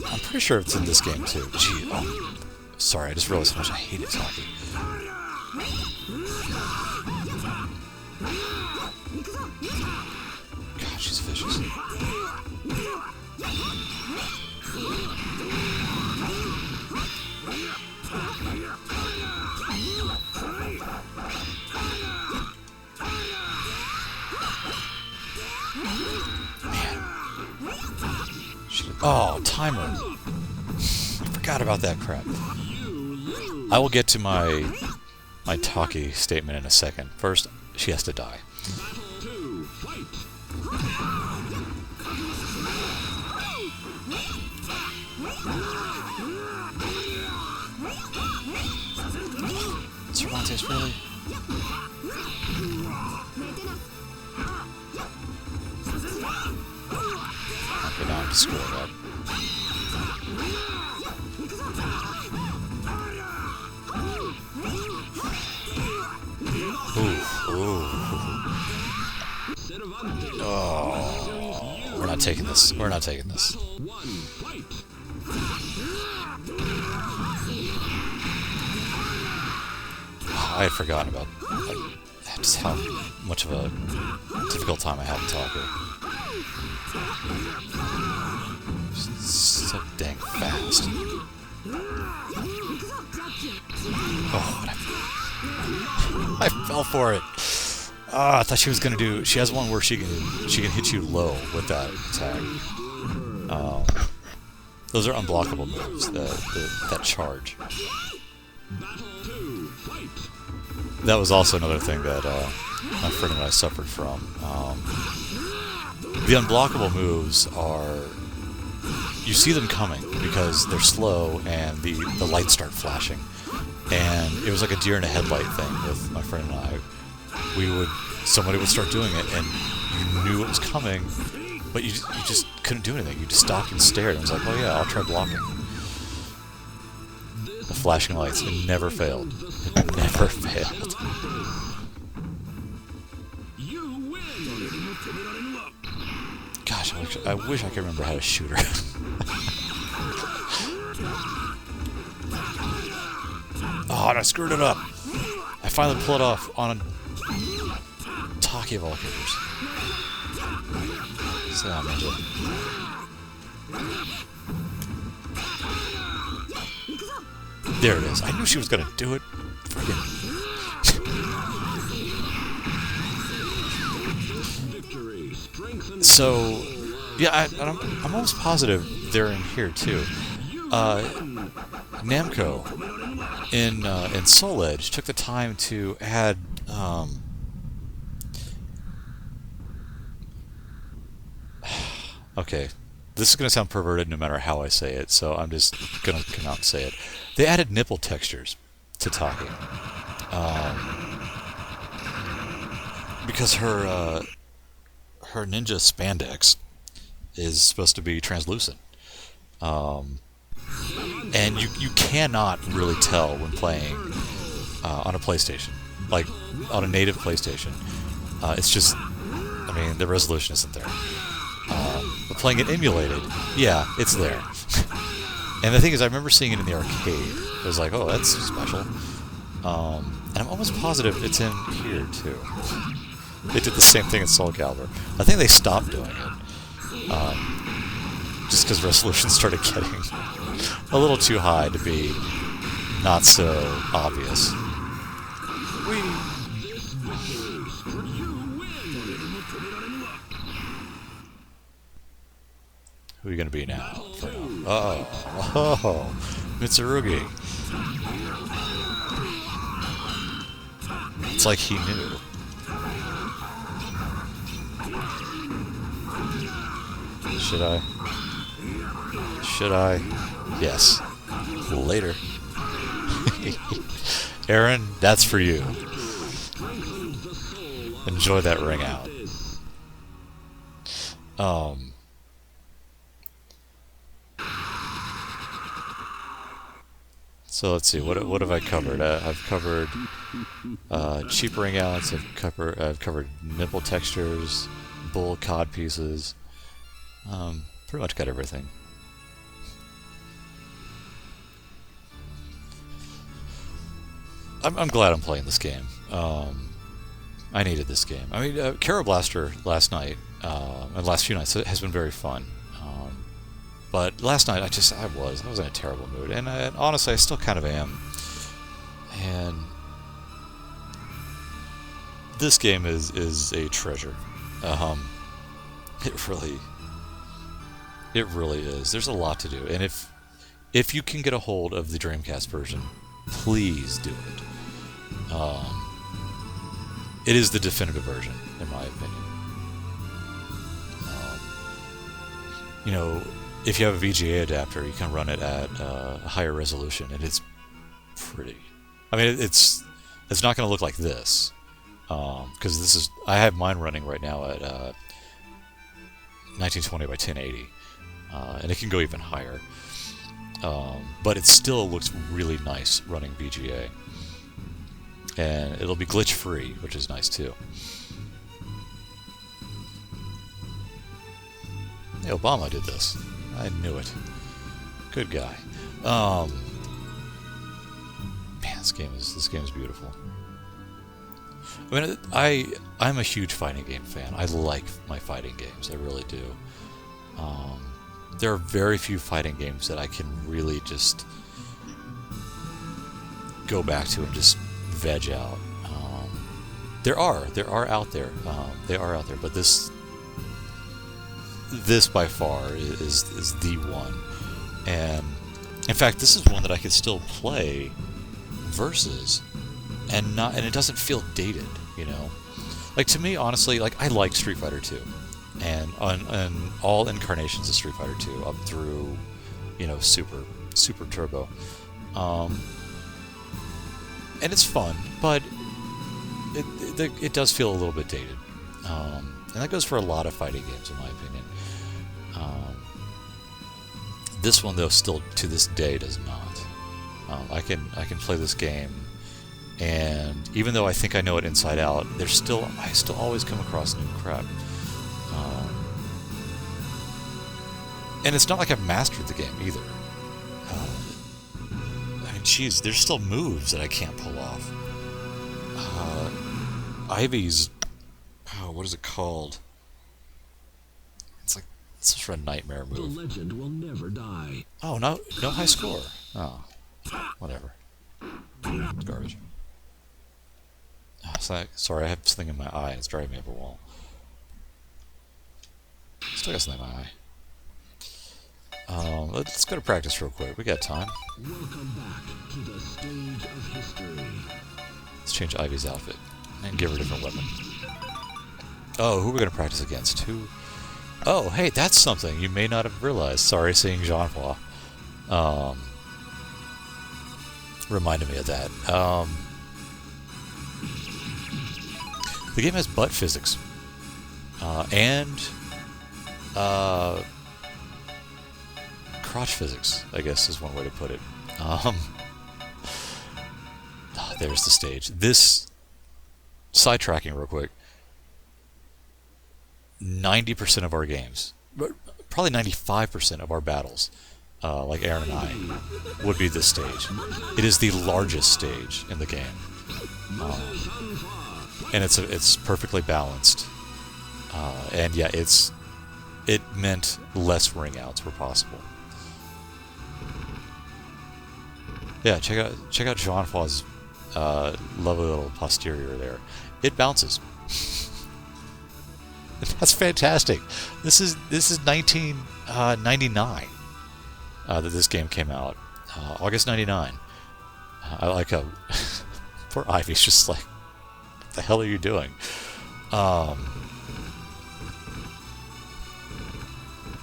I'm pretty sure it's in this game too. Gee, sorry, I just realized how much I hated Taki. God, she's vicious. Oh, timer. I forgot about that crap. I will get to my Taki statement in a second. First, she has to die. Cervantes, really? Okay, now I'm just screwing up. Oh, we're not taking this. We're not taking this. I had forgotten about just how much of a difficult time I have in Taco. So dang fast. Oh, I fell for it. I thought she was gonna do. She has one where she can hit you low with that attack. Those are unblockable moves. That charge. That was also another thing that my friend and I suffered from. The unblockable moves are, you see them coming because they're slow and the lights start flashing. And it was like a deer in a headlight thing with my friend and I. Somebody would start doing it and you knew it was coming, but you just couldn't do anything. You just stopped and stared and was like, oh yeah, I'll try blocking. The flashing lights, it never failed. It never failed. Gosh, I wish I could remember how to shoot her. Oh, and I screwed it up. I finally pulled it off on a Taki of all characters. Sit down, Ninja. There it is. I knew she was gonna do it. Friggin'. So, yeah, I'm almost positive they're in here too. Namco in Soul Edge took the time to add okay, this is going to sound perverted no matter how I say it, so I'm just going to come out and say it. They added nipple textures to Taki. Because her ninja spandex is supposed to be translucent. And you cannot really tell when playing on a PlayStation. Like, on a native PlayStation. It's just, I mean, the resolution isn't there. But playing it emulated, yeah, it's there. And the thing is, I remember seeing it in the arcade. It was like, oh, that's special. And I'm almost positive it's in here, too. They did the same thing in Soulcalibur. I think they stopped doing it. Just because resolution started getting a little too high to be not so obvious. Who are you going to be now? Oh, Mitsurugi. It's like he knew. Should I? Should I? Yes. Later. Aaron, that's for you. Enjoy that ring out. So let's see. What have I covered? I've covered cheap ring outs. I've covered nipple textures, bull cod pieces. Pretty much got everything. I'm glad I'm playing this game. I needed this game. I mean, Kara Blaster last night and last few nights has been very fun. But last night I was in a terrible mood, and honestly I still kind of am. And this game is a treasure. It really is. There's a lot to do, and if you can get a hold of the Dreamcast version, please do it. It is the definitive version, in my opinion. You know, if you have a VGA adapter, you can run it at a higher resolution, and it's pretty. I mean, it's not going to look like this, because I have mine running right now at 1920 by 1080, and it can go even higher. But it still looks really nice running VGA. And it'll be glitch-free, which is nice too. Hey, Obama did this. I knew it. Good guy. Man, this game is beautiful. I mean, I'm a huge fighting game fan. I like my fighting games. I really do. There are very few fighting games that I can really just go back to and just veg out. There are out there. They are out there, but this by far is the one. And in fact, this is one that I could still play versus, and it doesn't feel dated. You know, like, to me, honestly, like, I like Street Fighter 2. And on all incarnations of Street Fighter 2 up through, you know, Super Turbo. And it's fun, but it does feel a little bit dated. And that goes for a lot of fighting games, in my opinion. This one, though, still to this day does not. I can play this game, and even though I think I know it inside out, I still always come across new crap. And it's not like I've mastered the game either. I mean, geez, there's still moves that I can't pull off. Ivy's, what is it called? It's like such a nightmare move. The legend will never die. Oh, no high score. Oh, whatever. It's garbage. Sorry, I have something in my eye. It's driving me up a wall. Still got something in my eye. Let's go to practice real quick. We got time. Welcome back to the stage of history. Let's change Ivy's outfit and give her a different weapon. Oh, who are we going to practice against? Who? Oh, hey, that's something you may not have realized. Sorry, seeing Jean-Paul. Reminded me of that. The game has butt physics. And crotch physics, I guess is one way to put it. There's the stage. This, sidetracking real quick, 90% of our games, probably 95% of our battles, like Aaron and I, would be this stage. It is the largest stage in the game. And it's perfectly balanced. And yeah, it meant less ring outs were possible. Yeah, check out Jean-Paul's lovely little posterior there. It bounces. That's fantastic. This is 1999 that this game came out. August 99. I like how poor Ivy's just like, what the hell are you doing?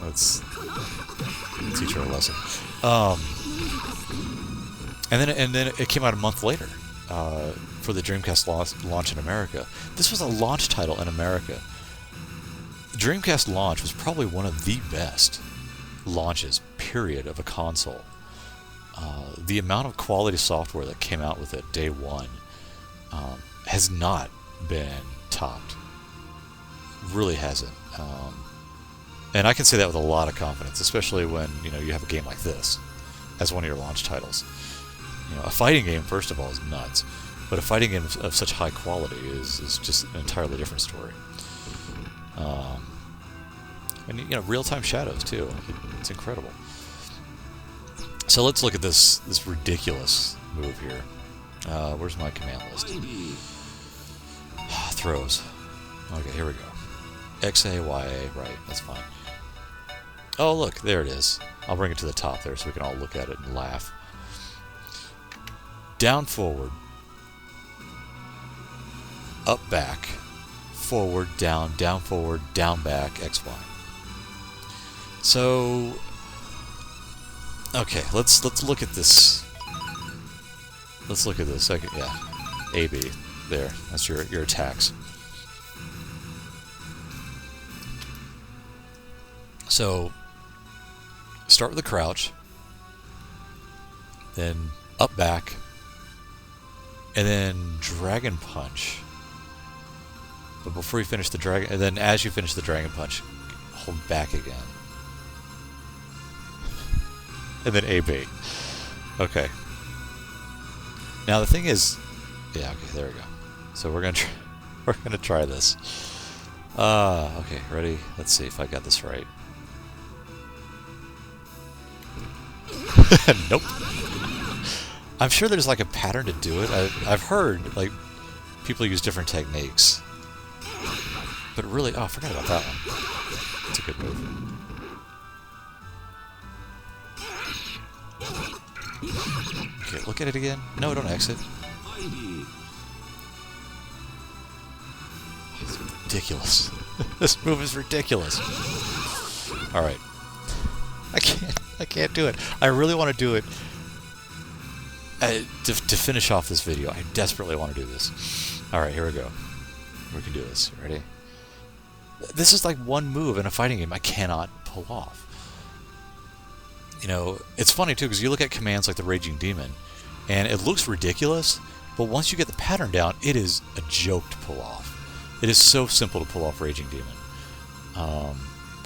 Let's teach her a lesson. And then it came out a month later for the Dreamcast launch in America. This was a launch title in America. Dreamcast launch was probably one of the best launches, period, of a console. The amount of quality software that came out with it day one has not been topped. Really hasn't. And I can say that with a lot of confidence, especially when you have a game like this as one of your launch titles. A fighting game, first of all, is nuts, but a fighting game of such high quality is just an entirely different story. And real-time shadows too. It's incredible. So let's look at this ridiculous move here. Where's my command list? Throws. Okay, here we go. X-A, Y-A, right, that's fine. Oh, look, there it is. I'll bring it to the top there so we can all look at it and laugh. Down, forward. Up, back. Forward, down, forward, down, back, X, Y. So, okay, let's look at this. Let's look at this. Okay, yeah, A, B. There, that's your attacks. So, start with the crouch, then up, back, and then dragon punch. But before you finish the dragon, and then as you finish the dragon punch, hold back again. And then AB. Okay. Now the thing is, yeah, okay, there we go. So we're gonna try this. Okay, ready? Let's see if I got this right. Nope. I'm sure there's like a pattern to do it. I've heard like people use different techniques. But really, oh, I forgot about that one. It's a good move. Okay, look at it again. No, don't exit. It's ridiculous. This move is ridiculous. All right. I can't do it. I really want to do it. To finish off this video, I desperately want to do this. All right, here we go. We can do this. Ready? This is like one move in a fighting game I cannot pull off. It's funny too because you look at commands like the Raging Demon, and it looks ridiculous, but once you get the pattern down, it is a joke to pull off. It is so simple to pull off Raging Demon.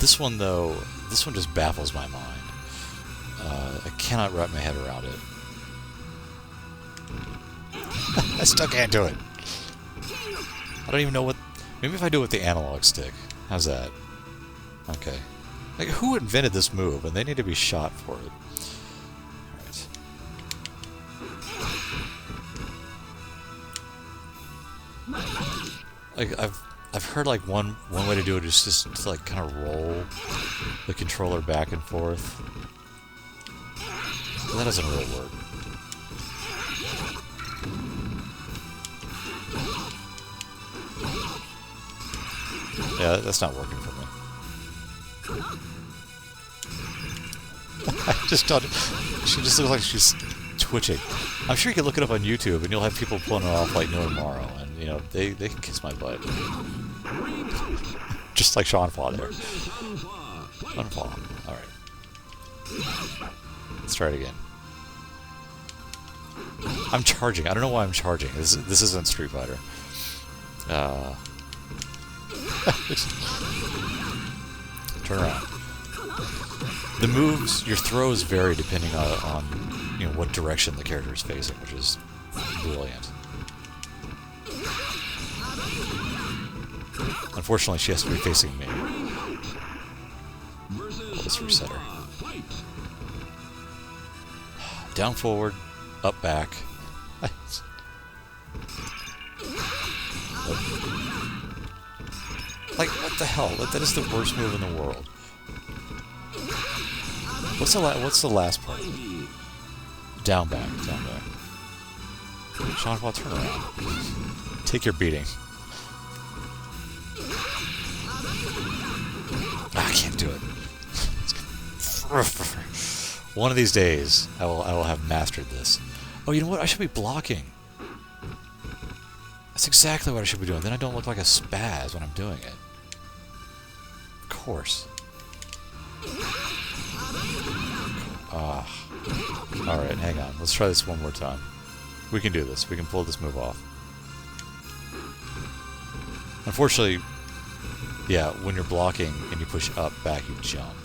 This one though, just baffles my mind. I cannot wrap my head around it. I still can't do it. I don't even know what... Maybe if I do it with the analog stick. How's that? Okay. Like, who invented this move? And they need to be shot for it. Alright. Like, I've heard like one way to do it is just to like kind of roll the controller back and forth. But that doesn't really work. Yeah, that's not working for me. I just don't. She just looks like she's twitching. I'm sure you can look it up on YouTube, and you'll have people pulling it off like no tomorrow, and you know they can kiss my butt, just like Sean Paw there. Sean Paw. All right. Let's try it again. I'm charging. I don't know why I'm charging. This isn't Street Fighter. Turn around. The moves, your throws vary depending on you know what direction the character is facing, which is brilliant. Unfortunately, she has to be facing me. Let's reset her. Down, forward, up, back. Like, what the hell? That is the worst move in the world. What's the last part? Down, back, down, back. Sean Paul, turn around. Take your beating. I can't do it. One of these days, I will have mastered this. Oh, you know what? I should be blocking. That's exactly what I should be doing. Then I don't look like a spaz when I'm doing it. Of course. Alright, hang on. Let's try this one more time. We can do this. We can pull this move off. Unfortunately, yeah, when you're blocking and you push up, back, you jump.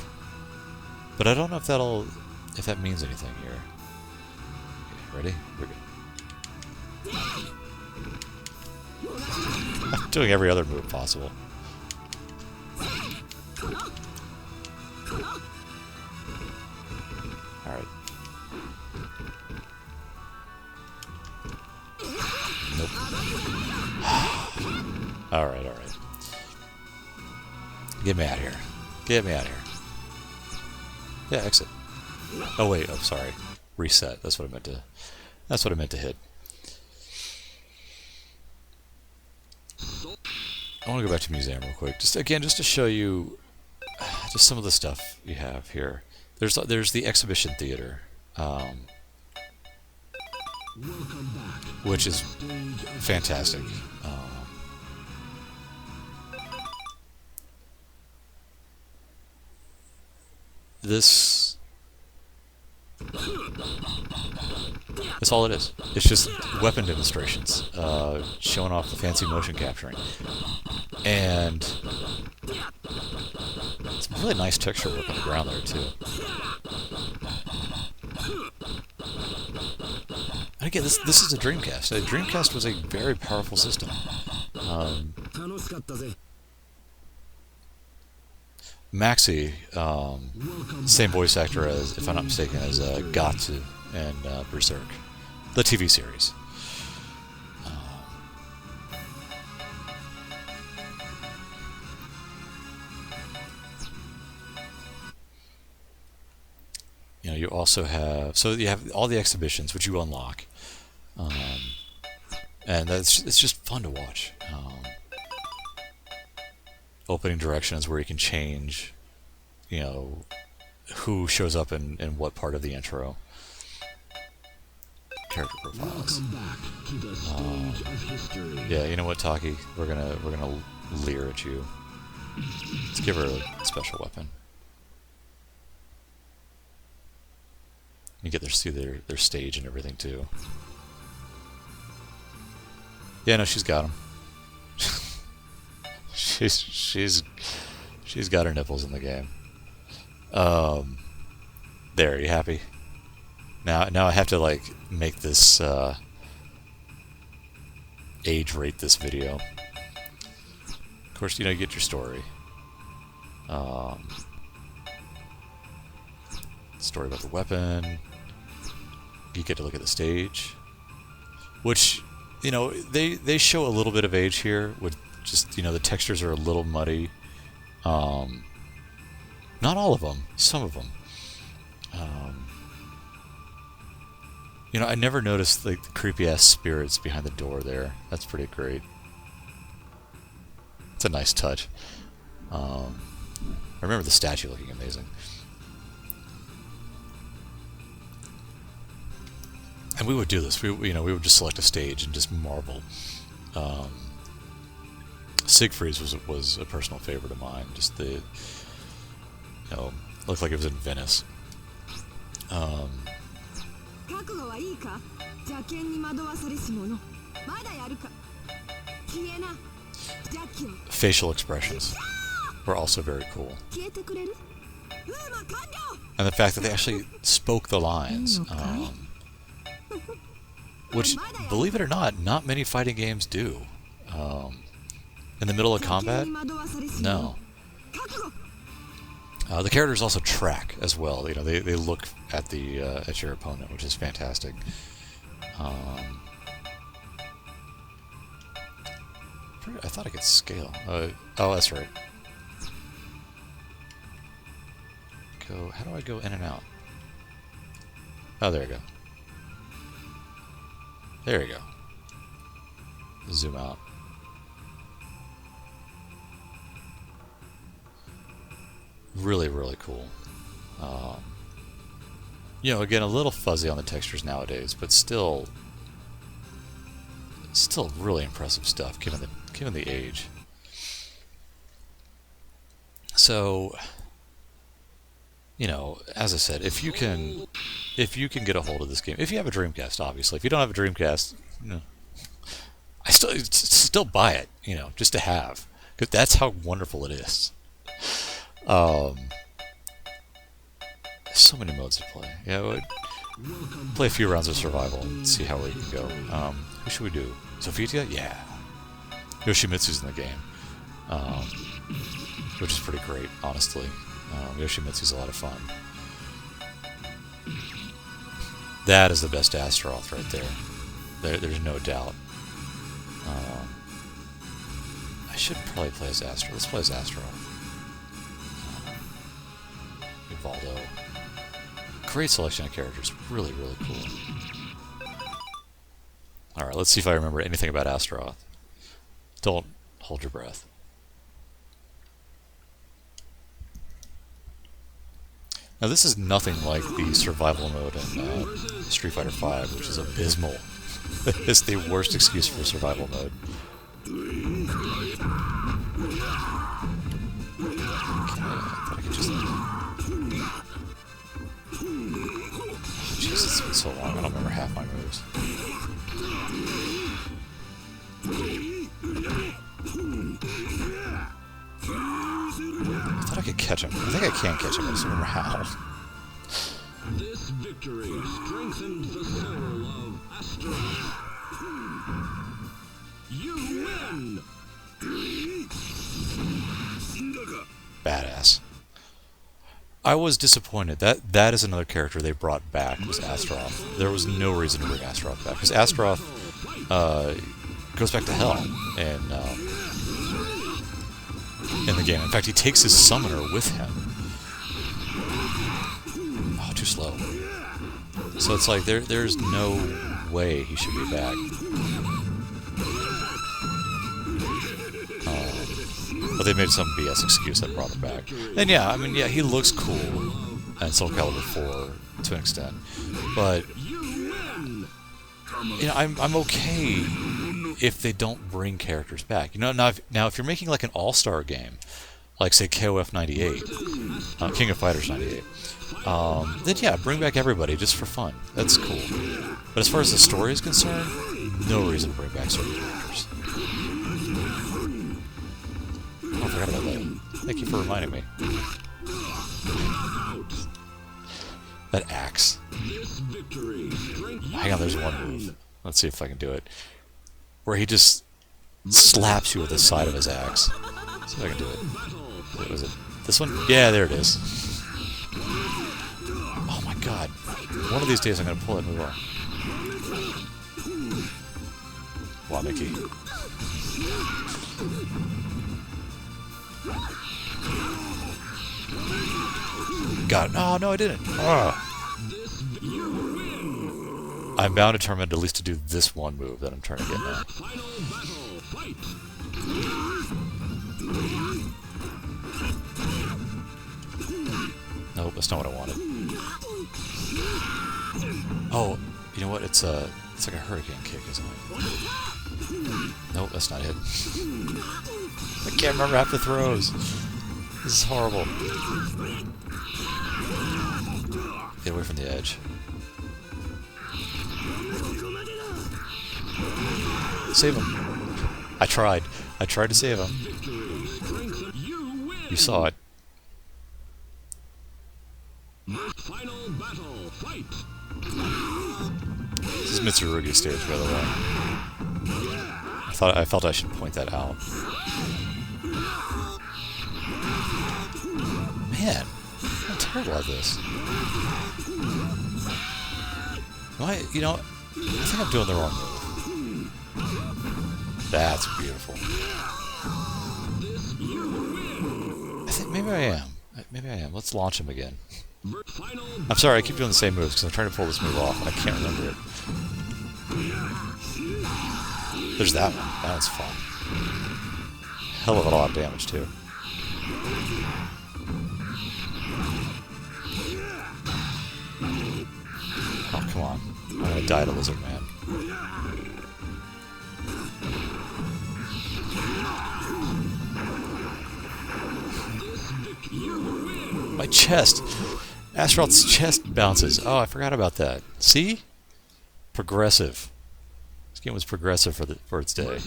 But I don't know if that means anything here. Okay, ready? We're good. I'm doing every other move possible. Alright. Nope. Alright, alright. Get me out of here. Get me out of here. Yeah, exit. Oh wait, I'm sorry. Reset. That's what I meant to hit. I want to go back to museum real quick. Just to show you just some of the stuff you have here. There's the exhibition theater, which is fantastic. That's all it is. It's just weapon demonstrations, showing off the fancy motion capturing. And some really nice texture work on the ground there, too. And again, this is a Dreamcast. A Dreamcast was a very powerful system. Maxi, same voice actor as, if I'm not mistaken, as Gatsu in Berserk, the TV series. You know, you also have, so you have all the exhibitions which you unlock, and it's just fun to watch. Opening directions where you can change, you know, who shows up in what part of the intro. Character profiles. Yeah, you know what, Taki? We're gonna leer at you. Let's give her a special weapon. You get to see their stage and everything too. Yeah, no, she's got him. She's got her nipples in the game. There, you happy? Now I have to like make this age rate this video. Of course, you know, you get your story. Story about the weapon. You get to look at the stage, which, you know, they show a little bit of age here with Just, the textures are a little muddy. Not all of them, some of them. I never noticed like the creepy ass spirits behind the door there. That's pretty great. It's a nice touch. I remember the statue looking amazing. And we would do this. We would just select a stage and just marvel. Siegfried's was a personal favorite of mine. Just looked like it was in Venice. Facial expressions were also very cool. And the fact that they actually spoke the lines, which, believe it or not many fighting games do. In the middle of combat? No. The characters also track as well. They look at at your opponent, which is fantastic. I thought I could scale. Oh, that's right. How do I go in and out? Oh, there we go. There we go. Zoom out. Really, really cool. Again, a little fuzzy on the textures nowadays, but still really impressive stuff given the age. So, as I said, if you can get a hold of this game, if you have a Dreamcast, obviously. If you don't have a Dreamcast, I still buy it, just to have, because that's how wonderful it is. So many modes to play. Play a few rounds of survival and see how we can go. Who should we do? Sophia? Yeah. Yoshimitsu's in the game, which is pretty great, honestly. Yoshimitsu's a lot of fun. That is the best Astaroth right there. There's no doubt. I should probably play as Astaroth. Let's play as Astaroth. Valdo. Great selection of characters. Really, really cool. Alright, let's see if I remember anything about Astaroth. Don't hold your breath. Now this is nothing like the survival mode in Street Fighter V, which is abysmal. It's the worst excuse for survival mode. I thought I could just... Jeez, it's been so long, I don't remember half my moves. I thought I could catch him. I think I can catch him, I just don't remember how. This victory strengthened the soul of Astaroth. You win! Badass. I was disappointed. That is another character they brought back, was Astaroth. There was no reason to bring Astaroth back, because Astaroth goes back to hell in the game. In fact, he takes his summoner with him. Oh, too slow. So it's like there's no way he should be back. But they made some BS excuse that brought him back. And yeah, he looks cool in Soulcalibur 4 to an extent. But I'm okay if they don't bring characters back. Now if you're making like an all-star game, like say KOF 98, King of Fighters 98, then yeah, bring back everybody just for fun. That's cool. But as far as the story is concerned, no reason to bring back certain characters. Oh, I forgot about that. Thank you for reminding me. That axe. Hang on, there's one move. Let's see if I can do it. Where he just slaps you with the side of his axe. Let's see if I can do it. Was it this one? Yeah, there it is. Oh my god. One of these days I'm going to pull that move off. Wow, Mickey. Got it. Oh, no, I didn't. Ugh. I'm bound and determined at least to do this one move that I'm trying to get now. Nope, that's not what I wanted. Oh, you know what? It's like a hurricane kick, isn't it? Nope, that's not it. I can't remember half the throws. This is horrible. Get away from the edge. Save him. I tried. I tried to save him. You saw it. Final battle, fight. This is Mitsurugi's stage, by the way. I felt I should point that out. Man, I'm terrible at this. You know, I think I'm doing the wrong move. That's beautiful. I think maybe I am. Maybe I am. Let's launch him again. I'm sorry, I keep doing the same moves because I'm trying to pull this move off. I can't remember it. There's that one. That one's fun. Hell of a lot of damage, too. Oh, come on. I'm gonna die to Lizard Man. My chest! Astaroth's chest bounces. Oh, I forgot about that. See? Progressive. This game was progressive for its day.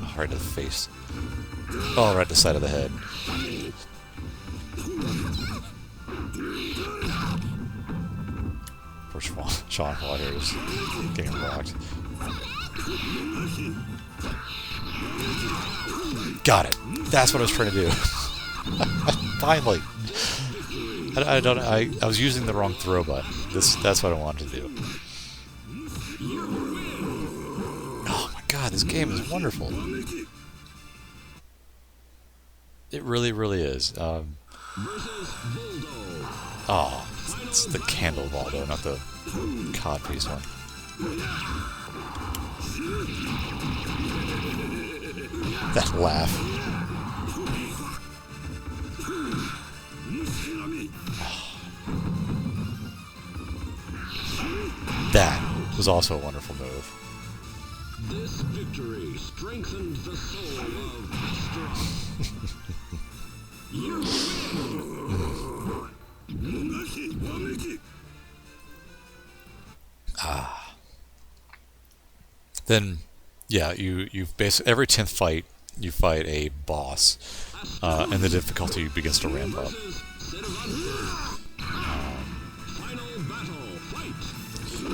Oh, right to the face. Oh, right to the side of the head. Poor Sean Water is getting rocked. Got it. That's what I was trying to do. Finally. I was using the wrong throw button. That's what I wanted to do. Oh my god, this game is wonderful. It really, really is. Oh, it's the Candle Baldo, not the codpiece one. That laugh. That was also a wonderful move. This victory strengthened the soul of Then, yeah, you've basically every 10th fight you fight a boss, and the difficulty begins to ramp up.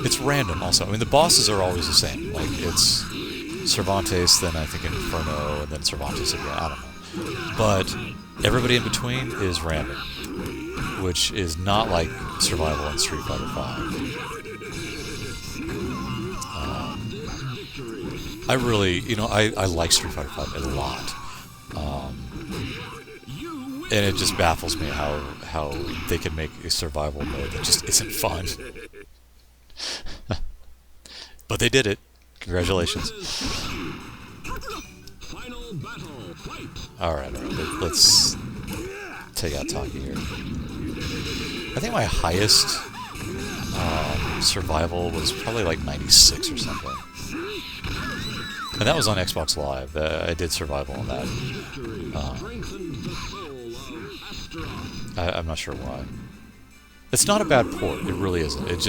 It's random, also. I mean, the bosses are always the same. Like it's Cervantes, then I think Inferno, and then Cervantes again. I don't know, but everybody in between is random, which is not like survival in Street Fighter V. I really, I like Street Fighter V a lot. And it just baffles me how they can make a survival mode that just isn't fun. But they did it. Congratulations. Alright, let's take out Taki here. I think my highest survival was probably like 96 or something. And that was on Xbox Live. I did survival on that. I'm not sure why. It's not a bad port. It really isn't. It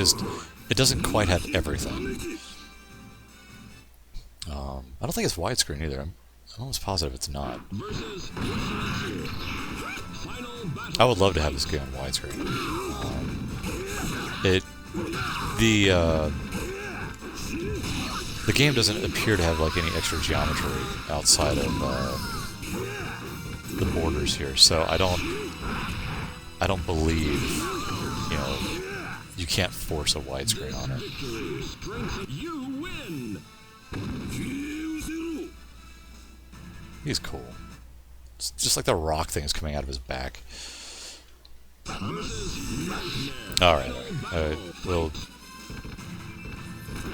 doesn't quite have everything. I don't think it's widescreen either. I'm almost positive it's not. I would love to have this game on widescreen. The game doesn't appear to have like any extra geometry outside of the borders here, so I don't believe you can't force a widescreen on it. You win. He's cool. It's just like the rock thing is coming out of his back. Alright. We'll...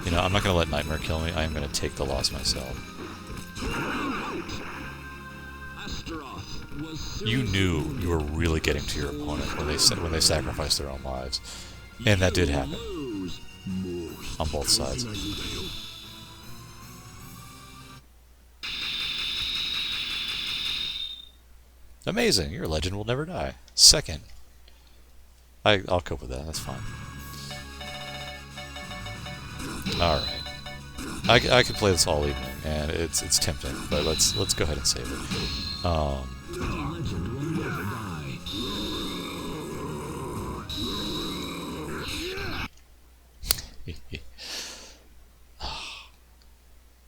You know, I'm not going to let Nightmare kill me. I am going to take the loss myself. You knew you were really getting to your opponent when they sacrificed their own lives. And that did happen. On both sides. Amazing! Your legend will never die. Second. I'll cope with that, that's fine. Alright. I could play this all evening, and it's tempting, but let's go ahead and save it.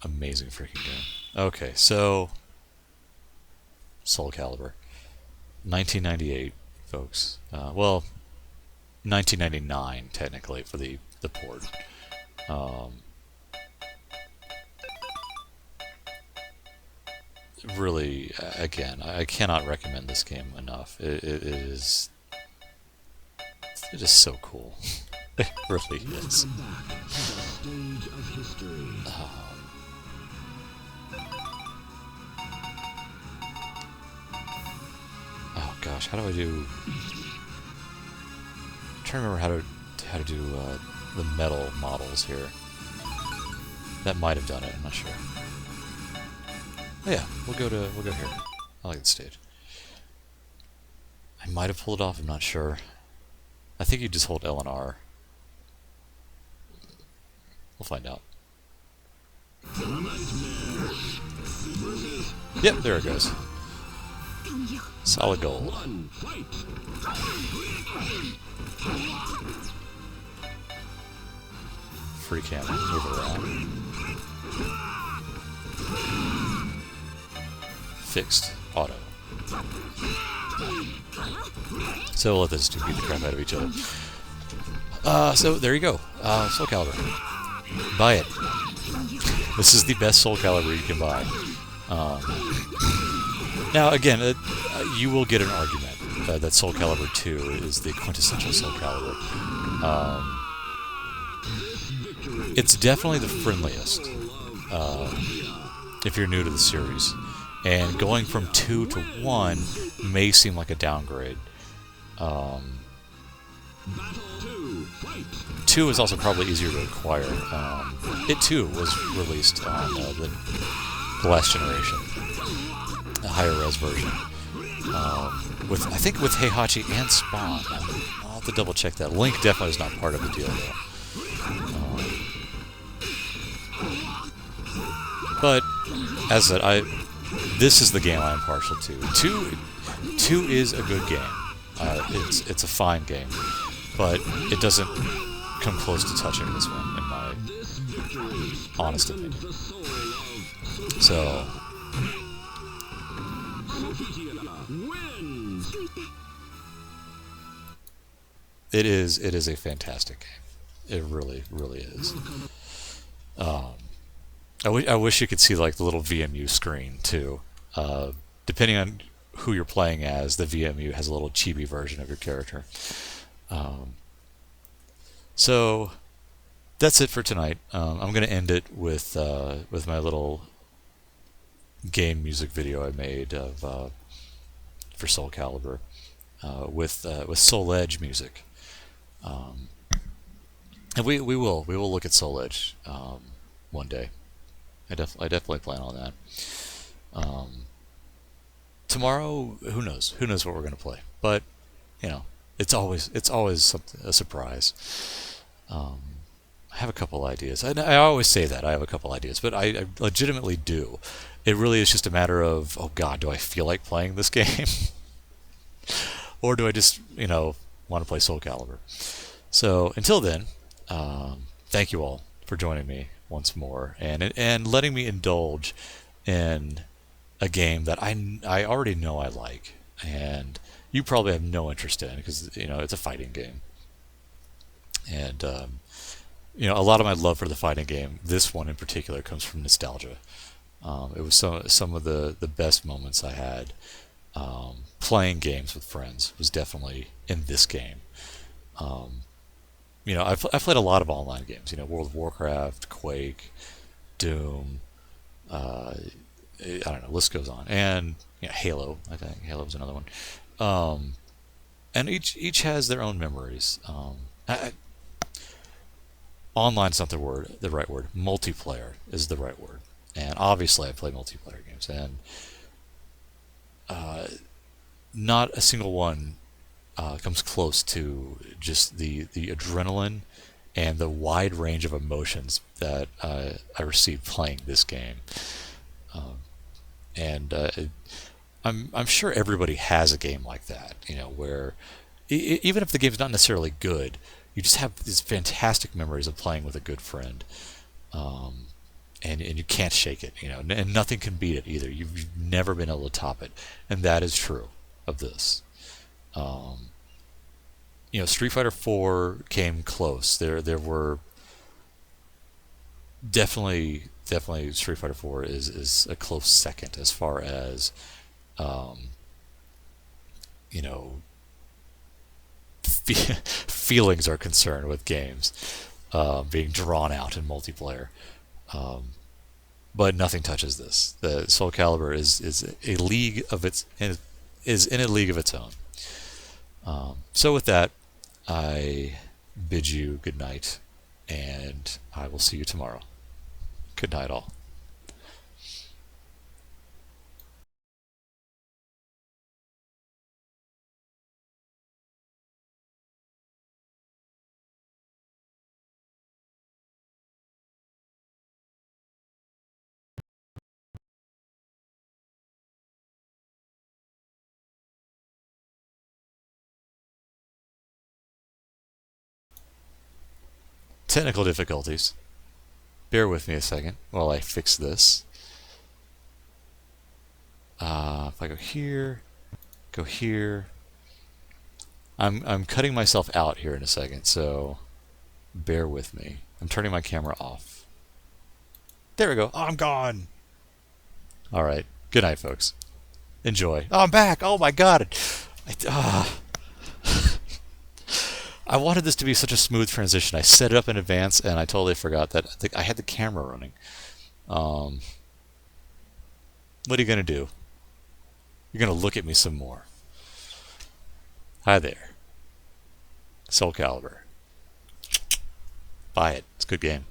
Amazing freaking game. Okay, so Soulcalibur. 1998, folks. Well, 1999 technically for the port. Really, again, I cannot recommend this game enough. It is so cool. It really is. Oh gosh, how do I do? I'm trying to remember how to do the metal models here. That might have done it. I'm not sure. Oh yeah, we'll go here. I like the stage. I might have pulled it off. I'm not sure. I think you just hold L and R. We'll find out. Yep, there it goes. Solid gold. Free camera. Move it around. Fixed. Auto. So we'll let those two beat the crap out of each other. So there you go. Soulcalibur. Buy it. This is the best Soulcalibur you can buy. Now again, you will get an argument that Soulcalibur 2 is the quintessential Soulcalibur. It's definitely the friendliest if you're new to the series. And going from 2 to 1 may seem like a downgrade. 2 is also probably easier to acquire. It too was released on the last generation, a higher res version. I think with Heihachi and Spawn. I'll have to double check that. Link definitely is not part of the deal though. But as I said, this is the game I'm partial to. 2 is a good game. It's a fine game, but it doesn't come close to touching this one, in my honest opinion. So, it is a fantastic game. It really, really is. I wish you could see like the little VMU screen too. Depending on who you're playing as, the VMU has a little chibi version of your character. So that's it for tonight. I'm going to end it with my little game music video I made of for Soulcalibur with Soul Edge music. And we will look at Soul Edge one day. I definitely plan on that. Tomorrow, who knows? Who knows what we're going to play? But you know, it's always something, a surprise. I have a couple ideas. I always say that I have a couple ideas, but I legitimately do. It really is just a matter of, oh God, do I feel like playing this game, or do I just want to play Soulcalibur? So until then, thank you all for joining me once more and letting me indulge in a game that I already know I like, and you probably have no interest in because it's a fighting game. And a lot of my love for the fighting game, this one in particular, comes from nostalgia. It was some of the best moments I had playing games with friends was definitely in this game. Um, I've played a lot of online games. World of Warcraft, Quake, Doom. Uh, I don't know. List goes on, and Halo. I think Halo was another one. Um, and each has their own memories. Online's not the right word. Multiplayer is the right word. And obviously, I play multiplayer games, and not a single one comes close to just the adrenaline and the wide range of emotions that I received playing this game. Um, and I'm sure everybody has a game like that, where even if the game's not necessarily good, you just have these fantastic memories of playing with a good friend. Um, and you can't shake it, and nothing can beat it either. You've never been able to top it, and that is true of this. Um, Street Fighter 4 came close. There were definitely Street Fighter 4 is a close second as far as um, you know feelings are concerned with games being drawn out in multiplayer. Um, but nothing touches this. The Soulcalibur is a league of its is in a league of its own. So with that, I bid you good night, and I will see you tomorrow. Good night, all. Technical difficulties. Bear with me a second while I fix this. If I go here. I'm cutting myself out here in a second, so bear with me. I'm turning my camera off. There we go. Oh, I'm gone. All right. Good night, folks. Enjoy. Oh, I'm back. Oh my God. I wanted this to be such a smooth transition. I set it up in advance, and I totally forgot that I had the camera running. Um, what are you gonna do? You're gonna look at me some more. Hi there, Soul Calibur. Buy it. It's a good game.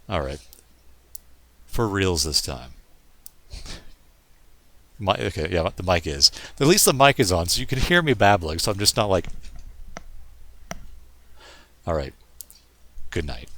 All right, for reals this time. Okay, yeah, the mic is. At least the mic is on, so you can hear me babbling. So I'm just not like. All right. Good night.